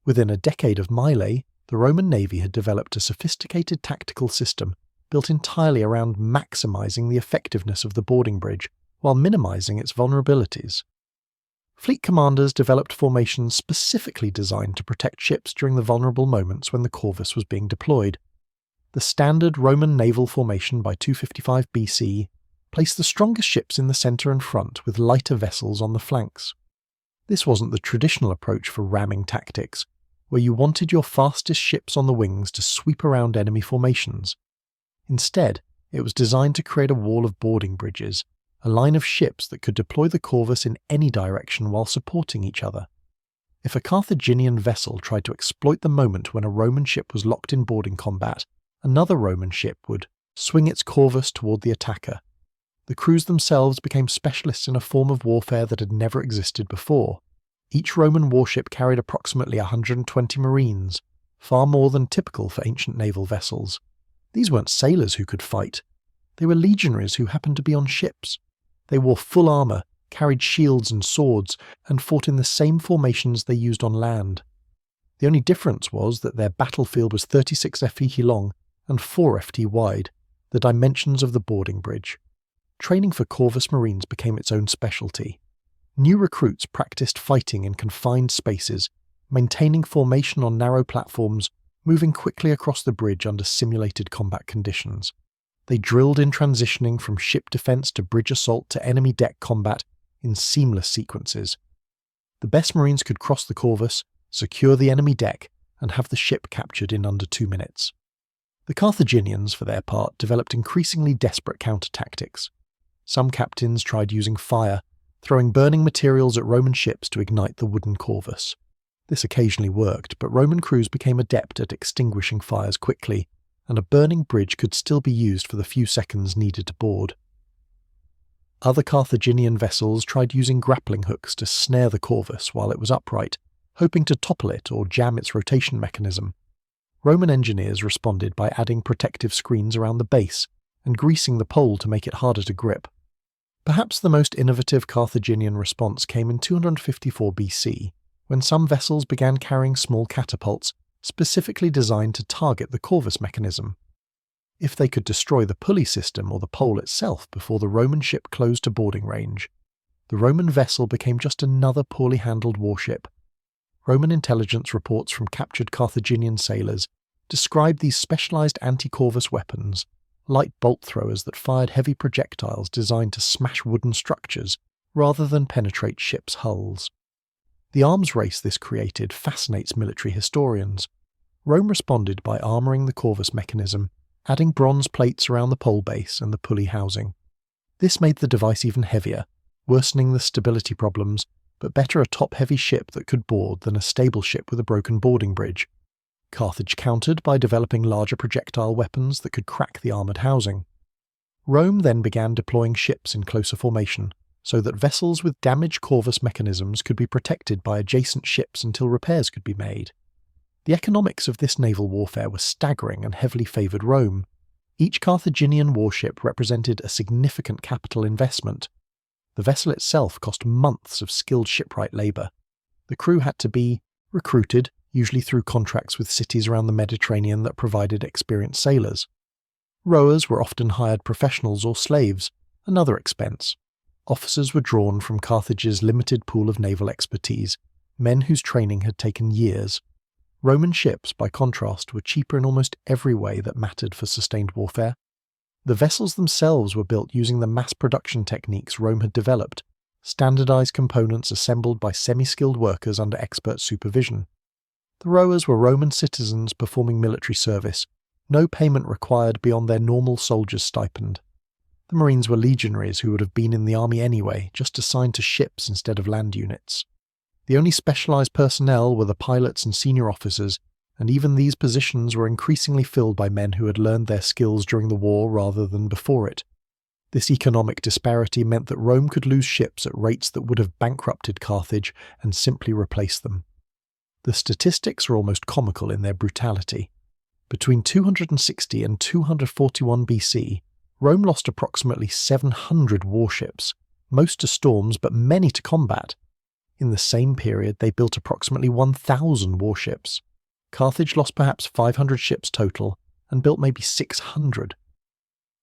Within a decade of Mylae, the Roman navy had developed a sophisticated tactical system built entirely around maximizing the effectiveness of the boarding bridge while minimizing its vulnerabilities. Fleet commanders developed formations specifically designed to protect ships during the vulnerable moments when the Corvus was being deployed. The standard Roman naval formation by 255 BC placed the strongest ships in the center and front with lighter vessels on the flanks. This wasn't the traditional approach for ramming tactics, where you wanted your fastest ships on the wings to sweep around enemy formations. Instead, it was designed to create a wall of boarding bridges, a line of ships that could deploy the Corvus in any direction while supporting each other. If a Carthaginian vessel tried to exploit the moment when a Roman ship was locked in boarding combat, another Roman ship would swing its Corvus toward the attacker. The crews themselves became specialists in a form of warfare that had never existed before. Each Roman warship carried approximately 120 marines, far more than typical for ancient naval vessels. These weren't sailors who could fight. They were legionaries who happened to be on ships. They wore full armour, carried shields and swords, and fought in the same formations they used on land. The only difference was that their battlefield was 36 ft long and 4 ft wide, the dimensions of the boarding bridge. Training for Corvus Marines became its own specialty. New recruits practiced fighting in confined spaces, maintaining formation on narrow platforms, moving quickly across the bridge under simulated combat conditions. They drilled in transitioning from ship defense to bridge assault to enemy deck combat in seamless sequences. The best Marines could cross the Corvus, secure the enemy deck, and have the ship captured in under 2 minutes. The Carthaginians, for their part, developed increasingly desperate counter-tactics. Some captains tried using fire, throwing burning materials at Roman ships to ignite the wooden Corvus. This occasionally worked, but Roman crews became adept at extinguishing fires quickly, and a burning bridge could still be used for the few seconds needed to board. Other Carthaginian vessels tried using grappling hooks to snare the Corvus while it was upright, hoping to topple it or jam its rotation mechanism. Roman engineers responded by adding protective screens around the base and greasing the pole to make it harder to grip. Perhaps the most innovative Carthaginian response came in 254 BC, when some vessels began carrying small catapults specifically designed to target the Corvus mechanism. If they could destroy the pulley system or the pole itself before the Roman ship closed to boarding range, the Roman vessel became just another poorly handled warship. Roman intelligence reports from captured Carthaginian sailors described these specialized anti-Corvus weapons, light bolt throwers that fired heavy projectiles designed to smash wooden structures rather than penetrate ships' hulls. The arms race this created fascinates military historians. Rome responded by armouring the Corvus mechanism, adding bronze plates around the pole base and the pulley housing. This made the device even heavier, worsening the stability problems, but better a top-heavy ship that could board than a stable ship with a broken boarding bridge. Carthage countered by developing larger projectile weapons that could crack the armoured housing. Rome then began deploying ships in closer formation, so that vessels with damaged Corvus mechanisms could be protected by adjacent ships until repairs could be made. The economics of this naval warfare were staggering and heavily favoured Rome. Each Carthaginian warship represented a significant capital investment. The vessel itself cost months of skilled shipwright labour. The crew had to be recruited, usually through contracts with cities around the Mediterranean that provided experienced sailors. Rowers were often hired professionals or slaves, another expense. Officers were drawn from Carthage's limited pool of naval expertise, men whose training had taken years. Roman ships, by contrast, were cheaper in almost every way that mattered for sustained warfare. The vessels themselves were built using the mass production techniques Rome had developed, standardized components assembled by semi-skilled workers under expert supervision. The rowers were Roman citizens performing military service, no payment required beyond their normal soldier's stipend. The Marines were legionaries who would have been in the army anyway, just assigned to ships instead of land units. The only specialized personnel were the pilots and senior officers, and even these positions were increasingly filled by men who had learned their skills during the war rather than before it. This economic disparity meant that Rome could lose ships at rates that would have bankrupted Carthage and simply replace them. The statistics are almost comical in their brutality. Between 260 and 241 BC, Rome lost approximately 700 warships, most to storms but many to combat. In the same period, they built approximately 1,000 warships. Carthage lost perhaps 500 ships total and built maybe 600.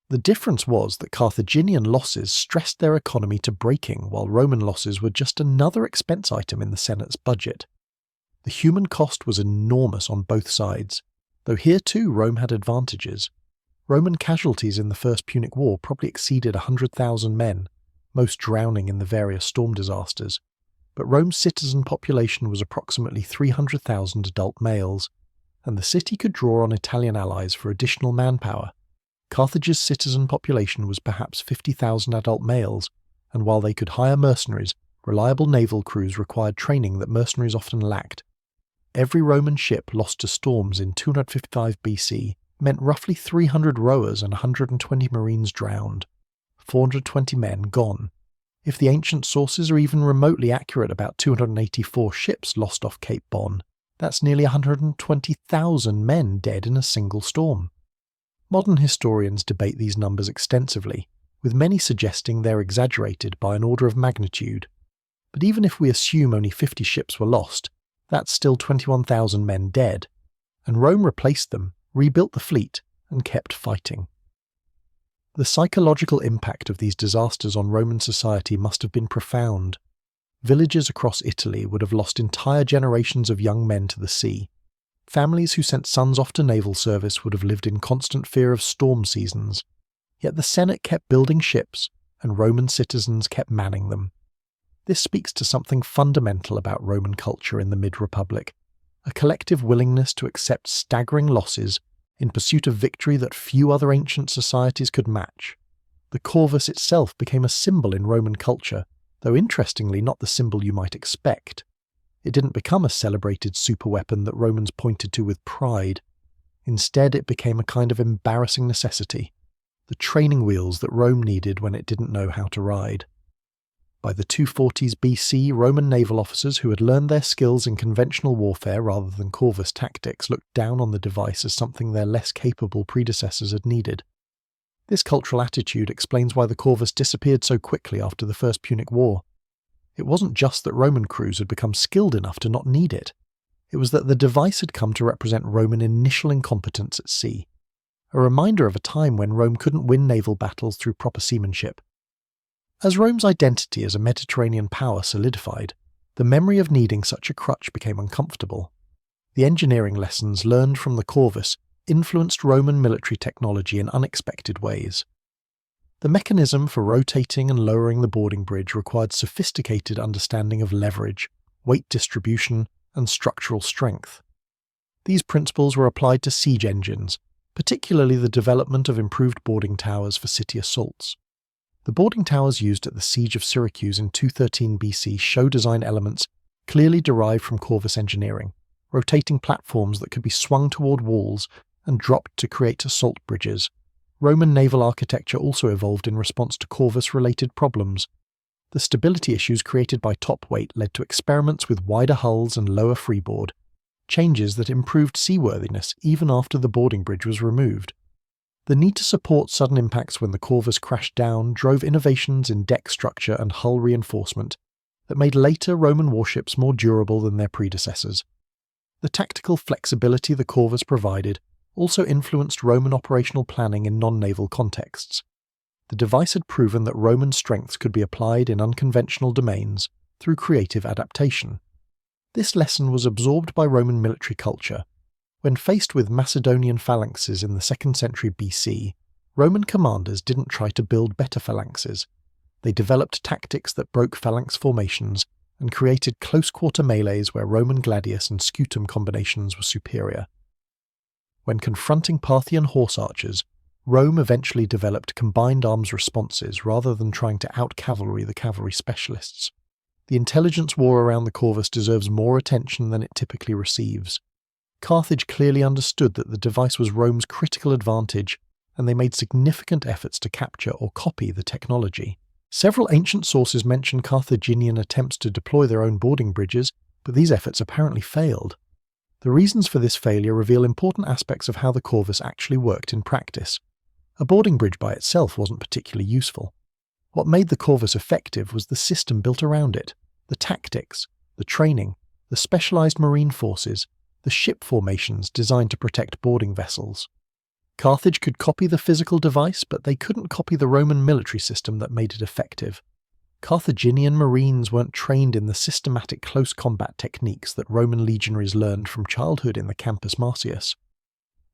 The difference was that Carthaginian losses stressed their economy to breaking, while Roman losses were just another expense item in the Senate's budget. The human cost was enormous on both sides, though here too Rome had advantages. Roman casualties in the First Punic War probably exceeded 100,000 men, most drowning in the various storm disasters. But Rome's citizen population was approximately 300,000 adult males, and the city could draw on Italian allies for additional manpower. Carthage's citizen population was perhaps 50,000 adult males, and while they could hire mercenaries, reliable naval crews required training that mercenaries often lacked. Every Roman ship lost to storms in 255 BC meant roughly 300 rowers and 120 marines drowned, 420 men gone. If the ancient sources are even remotely accurate about 284 ships lost off Cape Bon, that's nearly 120,000 men dead in a single storm. Modern historians debate these numbers extensively, with many suggesting they're exaggerated by an order of magnitude. But even if we assume only 50 ships were lost, that's still 21,000 men dead, and Rome replaced them, rebuilt the fleet, and kept fighting. The psychological impact of these disasters on Roman society must have been profound. Villages across Italy would have lost entire generations of young men to the sea. Families who sent sons off to naval service would have lived in constant fear of storm seasons. Yet the Senate kept building ships, and Roman citizens kept manning them. This speaks to something fundamental about Roman culture in the mid-Republic, a collective willingness to accept staggering losses in pursuit of victory that few other ancient societies could match. The Corvus itself became a symbol in Roman culture, though interestingly not the symbol you might expect. It didn't become a celebrated superweapon that Romans pointed to with pride. Instead, it became a kind of embarrassing necessity, the training wheels that Rome needed when it didn't know how to ride. By the 240s BC, Roman naval officers who had learned their skills in conventional warfare rather than Corvus tactics looked down on the device as something their less capable predecessors had needed. This cultural attitude explains why the Corvus disappeared so quickly after the First Punic War. It wasn't just that Roman crews had become skilled enough to not need it. It was that the device had come to represent Roman initial incompetence at sea, a reminder of a time when Rome couldn't win naval battles through proper seamanship. As Rome's identity as a Mediterranean power solidified, the memory of needing such a crutch became uncomfortable. The engineering lessons learned from the Corvus influenced Roman military technology in unexpected ways. The mechanism for rotating and lowering the boarding bridge required sophisticated understanding of leverage, weight distribution, and structural strength. These principles were applied to siege engines, particularly the development of improved boarding towers for city assaults. The boarding towers used at the Siege of Syracuse in 213 BC show design elements clearly derived from Corvus engineering, rotating platforms that could be swung toward walls and dropped to create assault bridges. Roman naval architecture also evolved in response to Corvus-related problems. The stability issues created by top weight led to experiments with wider hulls and lower freeboard, changes that improved seaworthiness even after the boarding bridge was removed. The need to support sudden impacts when the Corvus crashed down drove innovations in deck structure and hull reinforcement that made later Roman warships more durable than their predecessors. The tactical flexibility the Corvus provided also influenced Roman operational planning in non-naval contexts. The device had proven that Roman strengths could be applied in unconventional domains through creative adaptation. This lesson was absorbed by Roman military culture. When faced with Macedonian phalanxes in the 2nd century BC, Roman commanders didn't try to build better phalanxes. They developed tactics that broke phalanx formations and created close-quarter melees where Roman gladius and scutum combinations were superior. When confronting Parthian horse archers, Rome eventually developed combined arms responses rather than trying to out-cavalry the cavalry specialists. The intelligence war around the Corvus deserves more attention than it typically receives. Carthage clearly understood that the device was Rome's critical advantage, and they made significant efforts to capture or copy the technology. Several ancient sources mention Carthaginian attempts to deploy their own boarding bridges, but these efforts apparently failed. The reasons for this failure reveal important aspects of how the Corvus actually worked in practice. A boarding bridge by itself wasn't particularly useful. What made the Corvus effective was the system built around it, the tactics, the training, the specialized marine forces, the ship formations designed to protect boarding vessels. Carthage could copy the physical device, but they couldn't copy the Roman military system that made it effective. Carthaginian marines weren't trained in the systematic close combat techniques that Roman legionaries learned from childhood in the Campus Martius.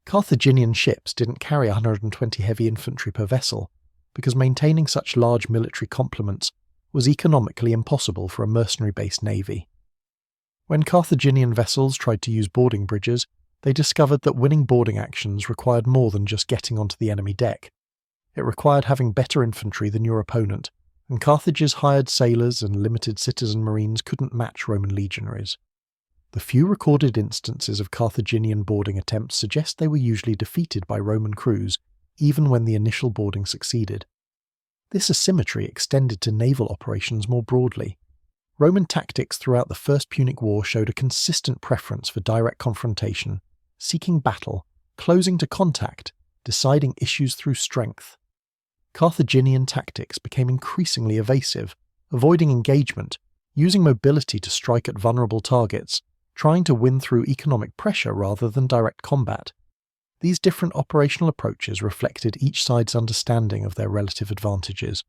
Carthaginian ships didn't carry 120 heavy infantry per vessel, because maintaining such large military complements was economically impossible for a mercenary-based navy. When Carthaginian vessels tried to use boarding bridges, they discovered that winning boarding actions required more than just getting onto the enemy deck. It required having better infantry than your opponent, and Carthage's hired sailors and limited citizen marines couldn't match Roman legionaries. The few recorded instances of Carthaginian boarding attempts suggest they were usually defeated by Roman crews, even when the initial boarding succeeded. This asymmetry extended to naval operations more broadly. Roman tactics throughout the First Punic War showed a consistent preference for direct confrontation, seeking battle, closing to contact, deciding issues through strength. Carthaginian tactics became increasingly evasive, avoiding engagement, using mobility to strike at vulnerable targets, trying to win through economic pressure rather than direct combat. These different operational approaches reflected each side's understanding of their relative advantages.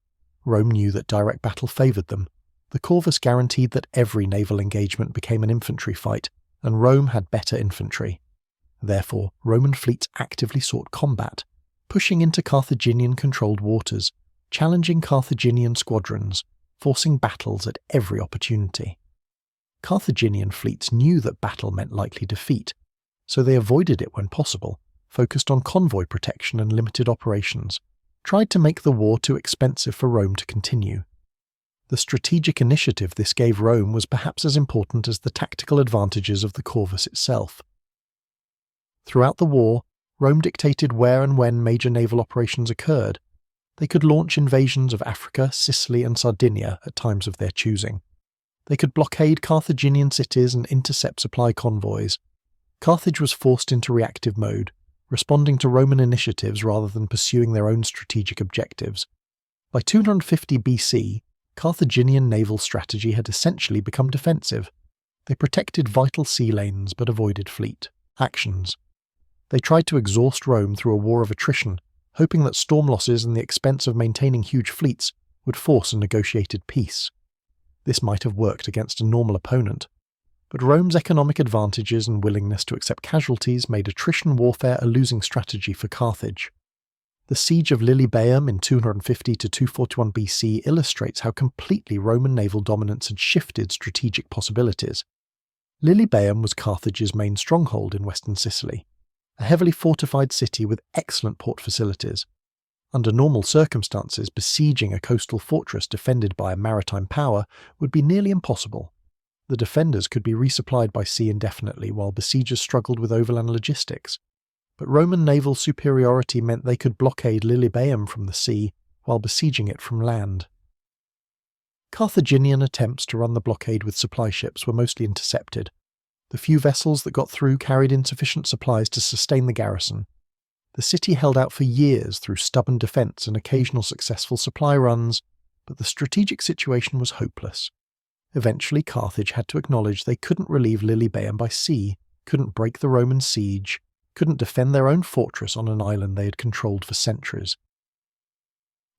Rome knew that direct battle favoured them. The Corvus guaranteed that every naval engagement became an infantry fight, and Rome had better infantry. Therefore, Roman fleets actively sought combat, pushing into Carthaginian-controlled waters, challenging Carthaginian squadrons, forcing battles at every opportunity. Carthaginian fleets knew that battle meant likely defeat, so they avoided it when possible, focused on convoy protection and limited operations, tried to make the war too expensive for Rome to continue. The strategic initiative this gave Rome was perhaps as important as the tactical advantages of the Corvus itself. Throughout the war, Rome dictated where and when major naval operations occurred. They could launch invasions of Africa, Sicily, and Sardinia at times of their choosing. They could blockade Carthaginian cities and intercept supply convoys. Carthage was forced into reactive mode, responding to Roman initiatives rather than pursuing their own strategic objectives. By 250 BC, Carthaginian naval strategy had essentially become defensive. They protected vital sea lanes but avoided fleet actions. They tried to exhaust Rome through a war of attrition, hoping that storm losses and the expense of maintaining huge fleets would force a negotiated peace. This might have worked against a normal opponent, but Rome's economic advantages and willingness to accept casualties made attrition warfare a losing strategy for Carthage. The siege of Lilybaeum in 250 to 241 BC illustrates how completely Roman naval dominance had shifted strategic possibilities. Lilybaeum was Carthage's main stronghold in western Sicily, a heavily fortified city with excellent port facilities. Under normal circumstances, besieging a coastal fortress defended by a maritime power would be nearly impossible. The defenders could be resupplied by sea indefinitely while besiegers struggled with overland logistics. But Roman naval superiority meant they could blockade Lilybaeum from the sea while besieging it from land. Carthaginian attempts to run the blockade with supply ships were mostly intercepted. The few vessels that got through carried insufficient supplies to sustain the garrison. The city held out for years through stubborn defence and occasional successful supply runs, but the strategic situation was hopeless. Eventually, Carthage had to acknowledge they couldn't relieve Lilybaeum by sea, couldn't break the Roman siege, couldn't defend their own fortress on an island they had controlled for centuries.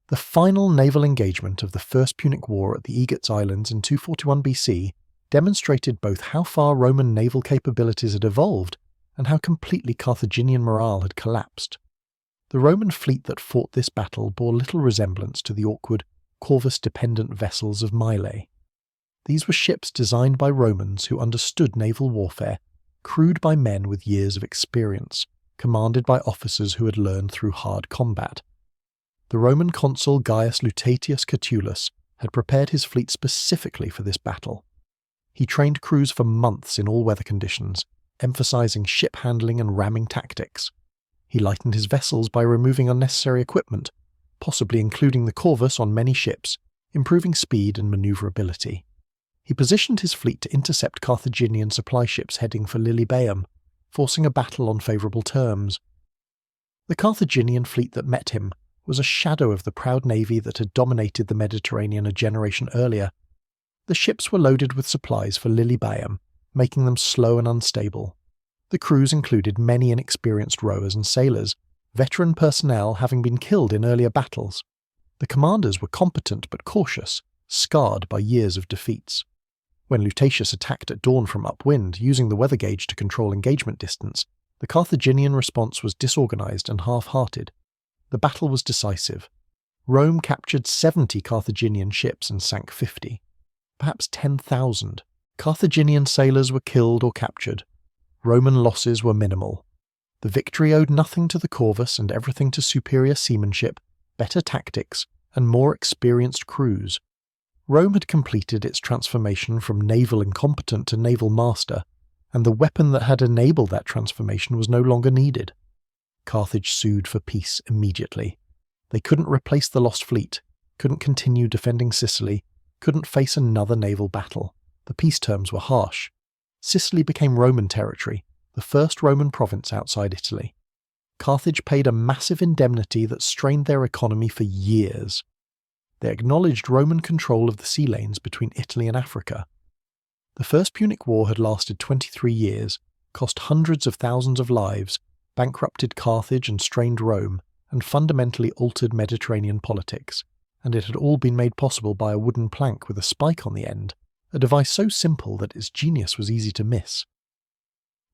The final naval engagement of the First Punic War at the Aegates Islands in 241 BC demonstrated both how far Roman naval capabilities had evolved and how completely Carthaginian morale had collapsed. The Roman fleet that fought this battle bore little resemblance to the awkward, Corvus-dependent vessels of Mylae. These were ships designed by Romans who understood naval warfare, crewed by men with years of experience, commanded by officers who had learned through hard combat. The Roman consul Gaius Lutatius Catulus had prepared his fleet specifically for this battle. He trained crews for months in all weather conditions, emphasizing ship handling and ramming tactics. He lightened his vessels by removing unnecessary equipment, possibly including the Corvus on many ships, improving speed and maneuverability. He positioned his fleet to intercept Carthaginian supply ships heading for Lilybaeum, forcing a battle on favourable terms. The Carthaginian fleet that met him was a shadow of the proud navy that had dominated the Mediterranean a generation earlier. The ships were loaded with supplies for Lilybaeum, making them slow and unstable. The crews included many inexperienced rowers and sailors, veteran personnel having been killed in earlier battles. The commanders were competent but cautious, scarred by years of defeats. When Lutatius attacked at dawn from upwind, using the weather gauge to control engagement distance, the Carthaginian response was disorganized and half-hearted. The battle was decisive. Rome captured 70 Carthaginian ships and sank 50. Perhaps 10,000. Carthaginian sailors were killed or captured. Roman losses were minimal. The victory owed nothing to the Corvus and everything to superior seamanship, better tactics, and more experienced crews. Rome had completed its transformation from naval incompetent to naval master, and the weapon that had enabled that transformation was no longer needed. Carthage sued for peace immediately. They couldn't replace the lost fleet, couldn't continue defending Sicily, couldn't face another naval battle. The peace terms were harsh. Sicily became Roman territory, the first Roman province outside Italy. Carthage paid a massive indemnity that strained their economy for years. They acknowledged Roman control of the sea lanes between Italy and Africa. The First Punic War had lasted 23 years, cost hundreds of thousands of lives, bankrupted Carthage and strained Rome, and fundamentally altered Mediterranean politics, and it had all been made possible by a wooden plank with a spike on the end, a device so simple that its genius was easy to miss.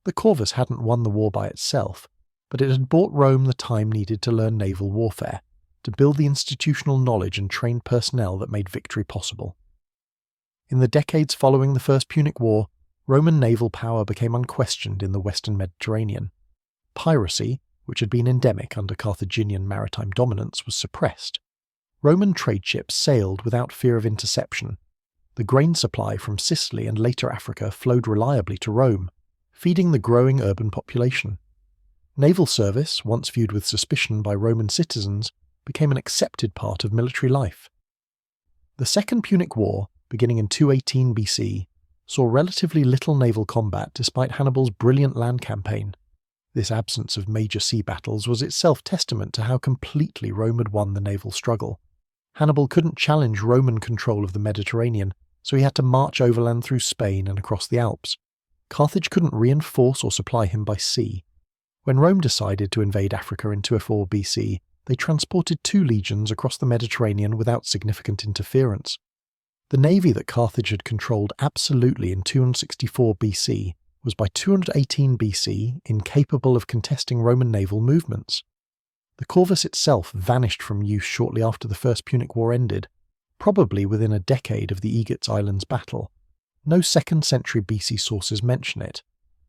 The Corvus hadn't won the war by itself, but it had bought Rome the time needed to learn naval warfare, to build the institutional knowledge and trained personnel that made victory possible. In the decades following the First Punic War, Roman naval power became unquestioned in the Western Mediterranean. Piracy, which had been endemic under Carthaginian maritime dominance, was suppressed. Roman trade ships sailed without fear of interception. The grain supply from Sicily and later Africa flowed reliably to Rome, feeding the growing urban population. Naval service, once viewed with suspicion by Roman citizens, became an accepted part of military life. The Second Punic War, beginning in 218 BC, saw relatively little naval combat despite Hannibal's brilliant land campaign. This absence of major sea battles was itself testament to how completely Rome had won the naval struggle. Hannibal couldn't challenge Roman control of the Mediterranean, so he had to march overland through Spain and across the Alps. Carthage couldn't reinforce or supply him by sea. When Rome decided to invade Africa in 204 BC, they transported 2 legions across the Mediterranean without significant interference. The navy that Carthage had controlled absolutely in 264 BC was by 218 BC incapable of contesting Roman naval movements. The Corvus itself vanished from use shortly after the First Punic War ended, probably within a decade of the Aegates Islands battle. No 2nd century BC sources mention it.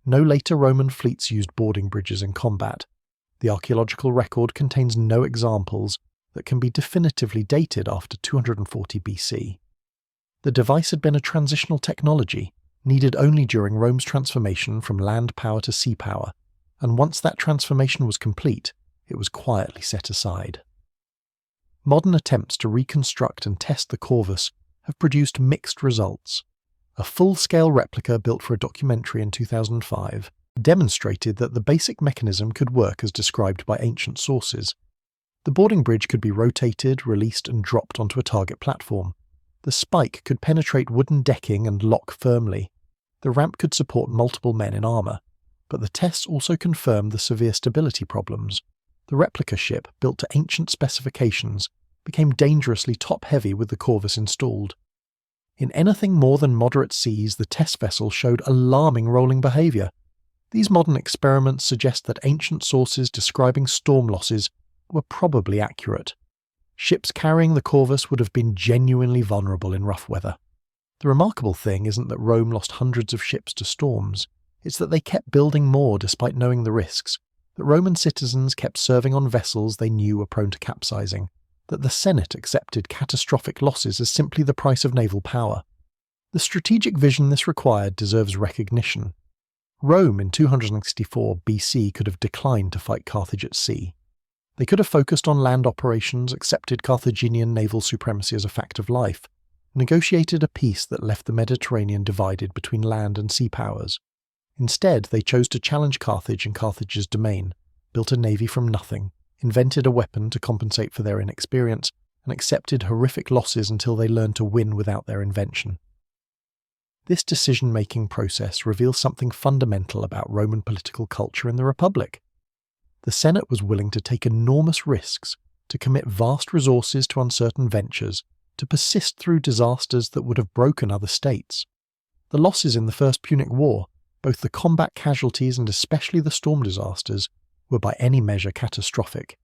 No later Roman fleets used boarding bridges in combat. The archaeological record contains no examples that can be definitively dated after 240 BC. The device had been a transitional technology, needed only during Rome's transformation from land power to sea power, and once that transformation was complete, it was quietly set aside. Modern attempts to reconstruct and test the Corvus have produced mixed results. A full-scale replica built for a documentary in 2005 demonstrated that the basic mechanism could work as described by ancient sources. The boarding bridge could be rotated, released, and dropped onto a target platform. The spike could penetrate wooden decking and lock firmly. The ramp could support multiple men in armour, but the tests also confirmed the severe stability problems. The replica ship, built to ancient specifications, became dangerously top-heavy with the Corvus installed. In anything more than moderate seas, the test vessel showed alarming rolling behaviour. These modern experiments suggest that ancient sources describing storm losses were probably accurate. Ships carrying the Corvus would have been genuinely vulnerable in rough weather. The remarkable thing isn't that Rome lost hundreds of ships to storms, it's that they kept building more despite knowing the risks, that Roman citizens kept serving on vessels they knew were prone to capsizing, that the Senate accepted catastrophic losses as simply the price of naval power. The strategic vision this required deserves recognition. Rome in 264 BC could have declined to fight Carthage at sea. They could have focused on land operations, accepted Carthaginian naval supremacy as a fact of life, negotiated a peace that left the Mediterranean divided between land and sea powers. Instead, they chose to challenge Carthage in Carthage's domain, built a navy from nothing, invented a weapon to compensate for their inexperience, and accepted horrific losses until they learned to win without their invention. This decision-making process reveals something fundamental about Roman political culture in the Republic. The Senate was willing to take enormous risks, to commit vast resources to uncertain ventures, to persist through disasters that would have broken other states. The losses in the First Punic War, both the combat casualties and especially the storm disasters, were by any measure catastrophic.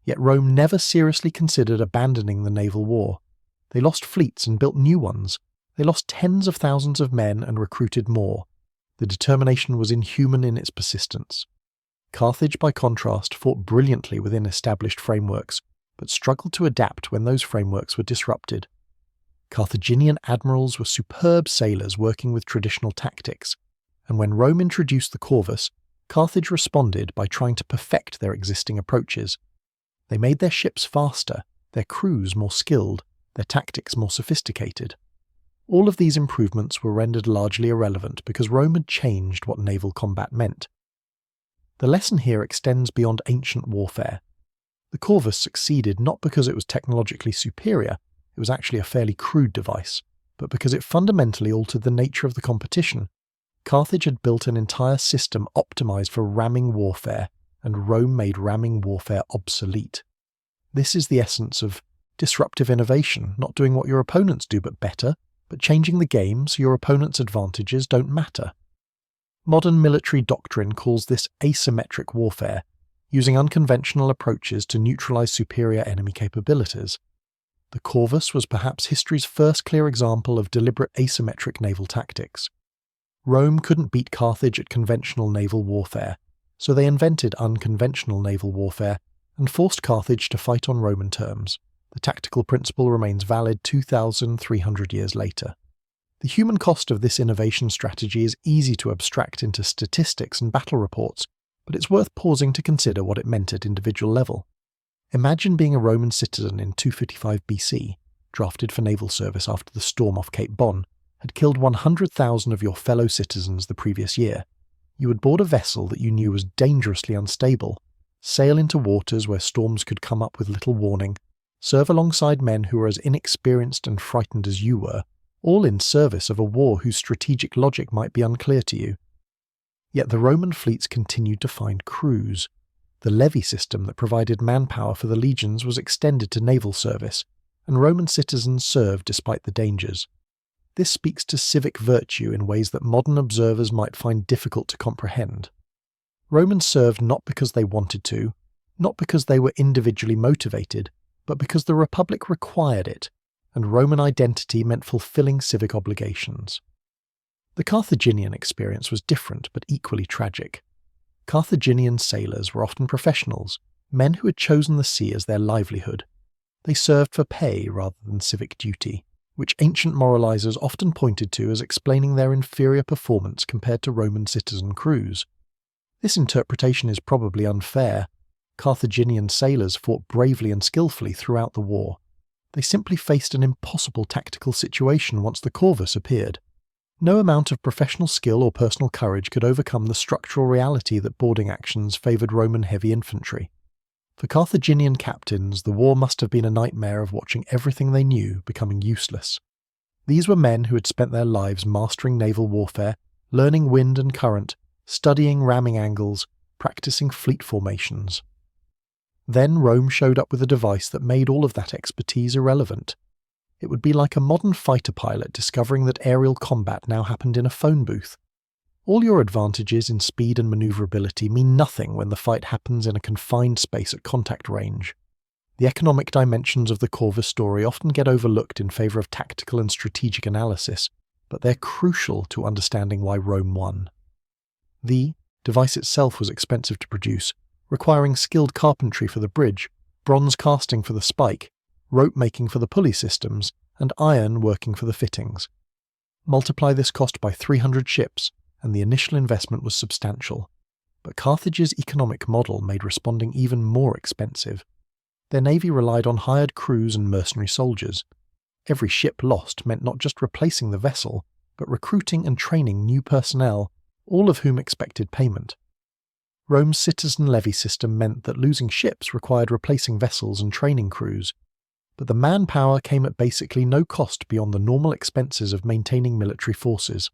Yet Rome never seriously considered abandoning the naval war. They lost fleets and built new ones. They lost tens of thousands of men and recruited more. The determination was inhuman in its persistence. Carthage, by contrast, fought brilliantly within established frameworks, but struggled to adapt when those frameworks were disrupted. Carthaginian admirals were superb sailors working with traditional tactics, and when Rome introduced the Corvus, Carthage responded by trying to perfect their existing approaches. They made their ships faster, their crews more skilled, their tactics more sophisticated. All of these improvements were rendered largely irrelevant because Rome had changed what naval combat meant. The lesson here extends beyond ancient warfare. The Corvus succeeded not because it was technologically superior, it was actually a fairly crude device, but because it fundamentally altered the nature of the competition. Carthage had built an entire system optimized for ramming warfare, and Rome made ramming warfare obsolete. This is the essence of disruptive innovation, not doing what your opponents do but better, but changing the game so your opponent's advantages don't matter. Modern military doctrine calls this asymmetric warfare, using unconventional approaches to neutralize superior enemy capabilities. The Corvus was perhaps history's first clear example of deliberate asymmetric naval tactics. Rome couldn't beat Carthage at conventional naval warfare, so they invented unconventional naval warfare and forced Carthage to fight on Roman terms. The tactical principle remains valid 2,300 years later. The human cost of this innovation strategy is easy to abstract into statistics and battle reports, but it's worth pausing to consider what it meant at individual level. Imagine being a Roman citizen in 255 BC, drafted for naval service after the storm off Cape Bon had killed 100,000 of your fellow citizens the previous year. You would board a vessel that you knew was dangerously unstable, sail into waters where storms could come up with little warning, serve alongside men who were as inexperienced and frightened as you were, all in service of a war whose strategic logic might be unclear to you. Yet the Roman fleets continued to find crews. The levy system that provided manpower for the legions was extended to naval service, and Roman citizens served despite the dangers. This speaks to civic virtue in ways that modern observers might find difficult to comprehend. Romans served not because they wanted to, not because they were individually motivated, but because the Republic required it, and Roman identity meant fulfilling civic obligations. The Carthaginian experience was different but equally tragic. Carthaginian sailors were often professionals, men who had chosen the sea as their livelihood. They served for pay rather than civic duty, which ancient moralizers often pointed to as explaining their inferior performance compared to Roman citizen crews. This interpretation is probably unfair. Carthaginian sailors fought bravely and skillfully throughout the war. They simply faced an impossible tactical situation once the Corvus appeared. No amount of professional skill or personal courage could overcome the structural reality that boarding actions favoured Roman heavy infantry. For Carthaginian captains, the war must have been a nightmare of watching everything they knew becoming useless. These were men who had spent their lives mastering naval warfare, learning wind and current, studying ramming angles, practicing fleet formations. Then Rome showed up with a device that made all of that expertise irrelevant. It would be like a modern fighter pilot discovering that aerial combat now happened in a phone booth. All your advantages in speed and maneuverability mean nothing when the fight happens in a confined space at contact range. The economic dimensions of the Corvus story often get overlooked in favour of tactical and strategic analysis, but they're crucial to understanding why Rome won. The device itself was expensive to produce, requiring skilled carpentry for the bridge, bronze casting for the spike, rope making for the pulley systems, and iron working for the fittings. Multiply this cost by 300 ships, and the initial investment was substantial. But Carthage's economic model made responding even more expensive. Their navy relied on hired crews and mercenary soldiers. Every ship lost meant not just replacing the vessel, but recruiting and training new personnel, all of whom expected payment. Rome's citizen levy system meant that losing ships required replacing vessels and training crews, but the manpower came at basically no cost beyond the normal expenses of maintaining military forces.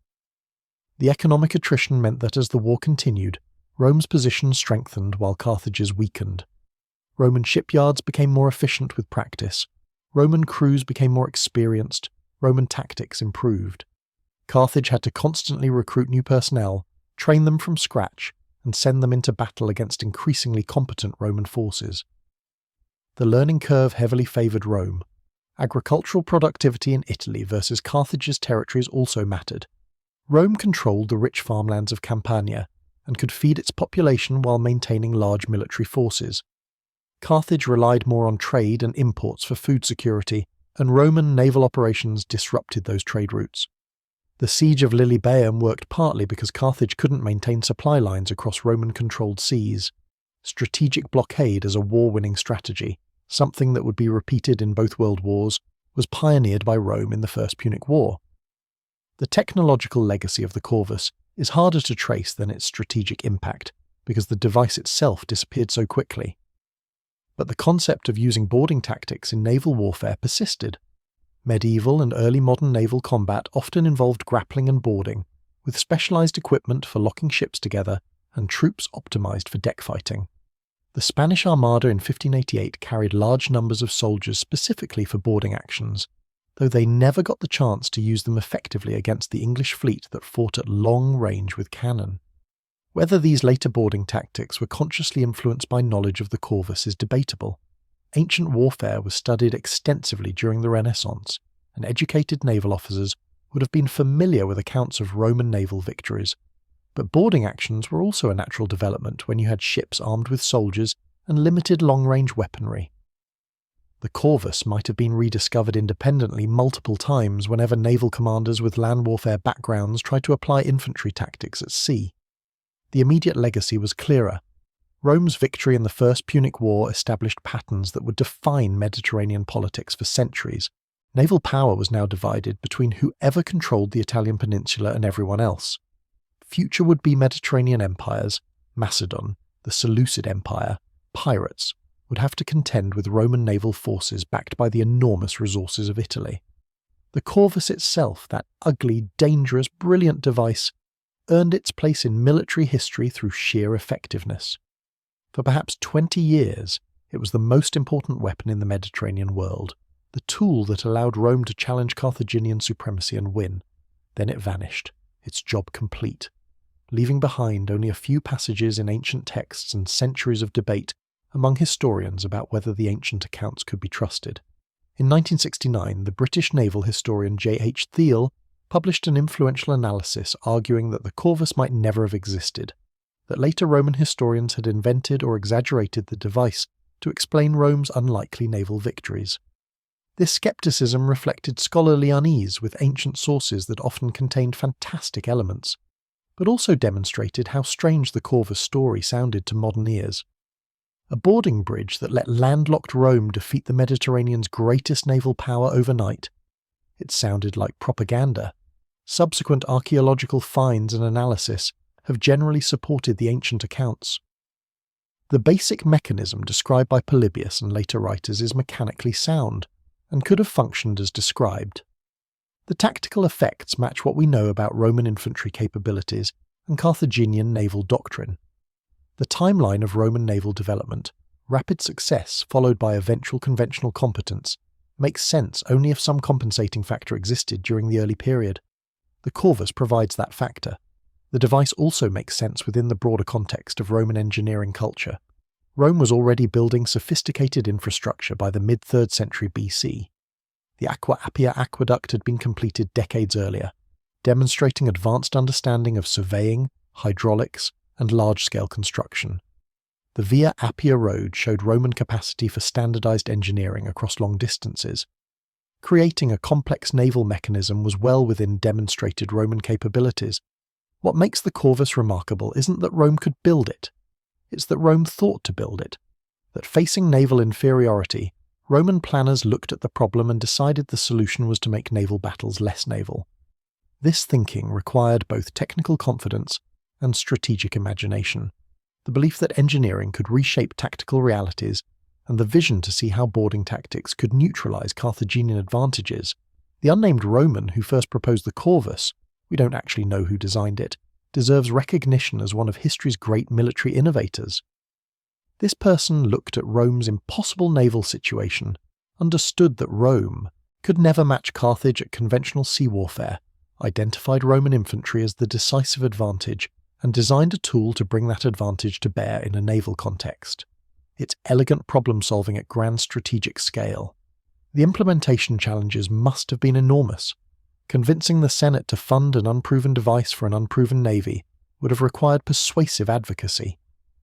The economic attrition meant that as the war continued, Rome's position strengthened while Carthage's weakened. Roman shipyards became more efficient with practice. Roman crews became more experienced. Roman tactics improved. Carthage had to constantly recruit new personnel, train them from scratch, and send them into battle against increasingly competent Roman forces. The learning curve heavily favoured Rome. Agricultural productivity in Italy versus Carthage's territories also mattered. Rome controlled the rich farmlands of Campania and could feed its population while maintaining large military forces. Carthage relied more on trade and imports for food security, and Roman naval operations disrupted those trade routes. The siege of Lilybaeum worked partly because Carthage couldn't maintain supply lines across Roman-controlled seas. Strategic blockade as a war-winning strategy, something that would be repeated in both world wars, was pioneered by Rome in the First Punic War. The technological legacy of the Corvus is harder to trace than its strategic impact, because the device itself disappeared so quickly. But the concept of using boarding tactics in naval warfare persisted. Medieval and early modern naval combat often involved grappling and boarding, with specialized equipment for locking ships together and troops optimized for deck fighting. The Spanish Armada in 1588 carried large numbers of soldiers specifically for boarding actions, though they never got the chance to use them effectively against the English fleet that fought at long range with cannon. Whether these later boarding tactics were consciously influenced by knowledge of the Corvus is debatable. ancient warfare was studied extensively during the Renaissance, and educated naval officers would have been familiar with accounts of Roman naval victories. But boarding actions were also a natural development when you had ships armed with soldiers and limited long-range weaponry. The Corvus might have been rediscovered independently multiple times whenever naval commanders with land warfare backgrounds tried to apply infantry tactics at sea. The immediate legacy was clearer. Rome's victory in the First Punic War established patterns that would define Mediterranean politics for centuries. Naval power was now divided between whoever controlled the Italian peninsula and everyone else. Future would-be Mediterranean empires, Macedon, the Seleucid Empire, pirates, would have to contend with Roman naval forces backed by the enormous resources of Italy. The Corvus itself, that ugly, dangerous, brilliant device, earned its place in military history through sheer effectiveness. For perhaps 20 years, it was the most important weapon in the Mediterranean world, the tool that allowed Rome to challenge Carthaginian supremacy and win. Then it vanished, its job complete, leaving behind only a few passages in ancient texts and centuries of debate among historians about whether the ancient accounts could be trusted. In 1969, the British naval historian J.H. Thiel published an influential analysis arguing that the Corvus might never have existed, that later Roman historians had invented or exaggerated the device to explain Rome's unlikely naval victories. This skepticism reflected scholarly unease with ancient sources that often contained fantastic elements, but also demonstrated how strange the Corvus story sounded to modern ears. A boarding bridge that let landlocked Rome defeat the Mediterranean's greatest naval power overnight. It sounded like propaganda. Subsequent archaeological finds and analysis have generally supported the ancient accounts. The basic mechanism described by Polybius and later writers is mechanically sound, and could have functioned as described. The tactical effects match what we know about Roman infantry capabilities and Carthaginian naval doctrine. The timeline of Roman naval development, rapid success followed by eventual conventional competence, makes sense only if some compensating factor existed during the early period. The Corvus provides that factor. The device also makes sense within the broader context of Roman engineering culture. Rome was already building sophisticated infrastructure by the mid-3rd century BC. The Aqua Appia aqueduct had been completed decades earlier, demonstrating advanced understanding of surveying, hydraulics, and large-scale construction. The Via Appia road showed Roman capacity for standardized engineering across long distances. Creating a complex naval mechanism was well within demonstrated Roman capabilities. What makes the Corvus remarkable isn't that Rome could build it. It's that Rome thought to build it. That facing naval inferiority, Roman planners looked at the problem and decided the solution was to make naval battles less naval. This thinking required both technical confidence and strategic imagination, the belief that engineering could reshape tactical realities, and the vision to see how boarding tactics could neutralize Carthaginian advantages. The unnamed Roman who first proposed the Corvus, we don't actually know who designed it, deserves recognition as one of history's great military innovators. This person looked at Rome's impossible naval situation, understood that Rome could never match Carthage at conventional sea warfare, identified Roman infantry as the decisive advantage, and designed a tool to bring that advantage to bear in a naval context. It's elegant problem-solving at grand strategic scale. The implementation challenges must have been enormous. Convincing the Senate to fund an unproven device for an unproven navy would have required persuasive advocacy.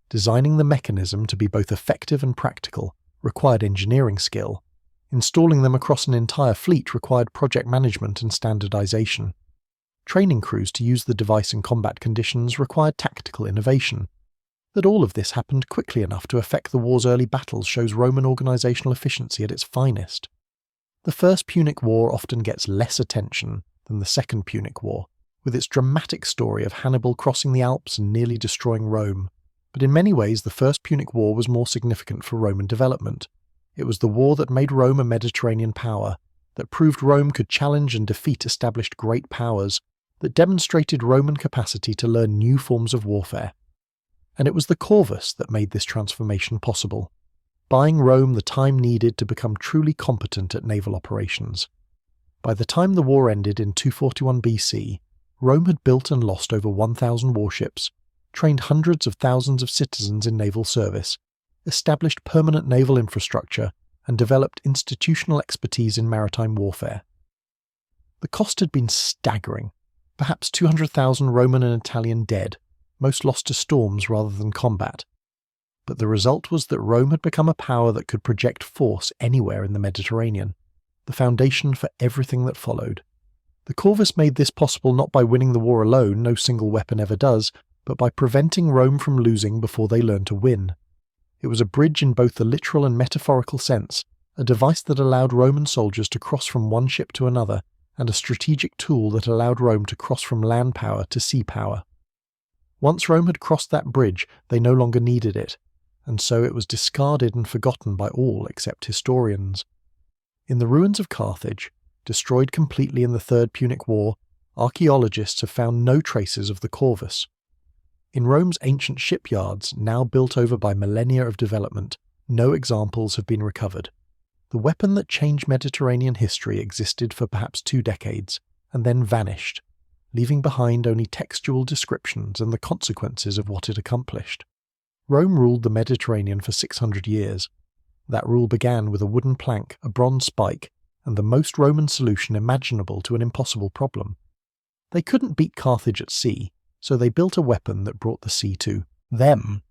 Designing the mechanism to be both effective and practical required engineering skill. Installing them across an entire fleet required project management and standardization. Training crews to use the device in combat conditions required tactical innovation. That all of this happened quickly enough to affect the war's early battles shows Roman organizational efficiency at its finest. The First Punic War often gets less attention than the Second Punic War, with its dramatic story of Hannibal crossing the Alps and nearly destroying Rome. But in many ways the First Punic War was more significant for Roman development. It was the war that made Rome a Mediterranean power, that proved Rome could challenge and defeat established great powers, that demonstrated Roman capacity to learn new forms of warfare. And it was the Corvus that made this transformation possible, buying Rome the time needed to become truly competent at naval operations. By the time the war ended in 241 BC, Rome had built and lost over 1,000 warships, trained hundreds of thousands of citizens in naval service, established permanent naval infrastructure, and developed institutional expertise in maritime warfare. The cost had been staggering, perhaps 200,000 Roman and Italian dead, most lost to storms rather than combat. But the result was that Rome had become a power that could project force anywhere in the Mediterranean, the foundation for everything that followed. The Corvus made this possible not by winning the war alone, no single weapon ever does, but by preventing Rome from losing before they learned to win. It was a bridge in both the literal and metaphorical sense, a device that allowed Roman soldiers to cross from one ship to another, and a strategic tool that allowed Rome to cross from land power to sea power. Once Rome had crossed that bridge, they no longer needed it, and so it was discarded and forgotten by all except historians. In the ruins of Carthage, destroyed completely in the Third Punic War, archaeologists have found no traces of the Corvus. In Rome's ancient shipyards, now built over by millennia of development, no examples have been recovered. The weapon that changed Mediterranean history existed for perhaps 2 decades, and then vanished, leaving behind only textual descriptions and the consequences of what it accomplished. Rome ruled the Mediterranean for 600 years. That rule began with a wooden plank, a bronze spike, and the most Roman solution imaginable to an impossible problem. They couldn't beat Carthage at sea, so they built a weapon that brought the sea to them.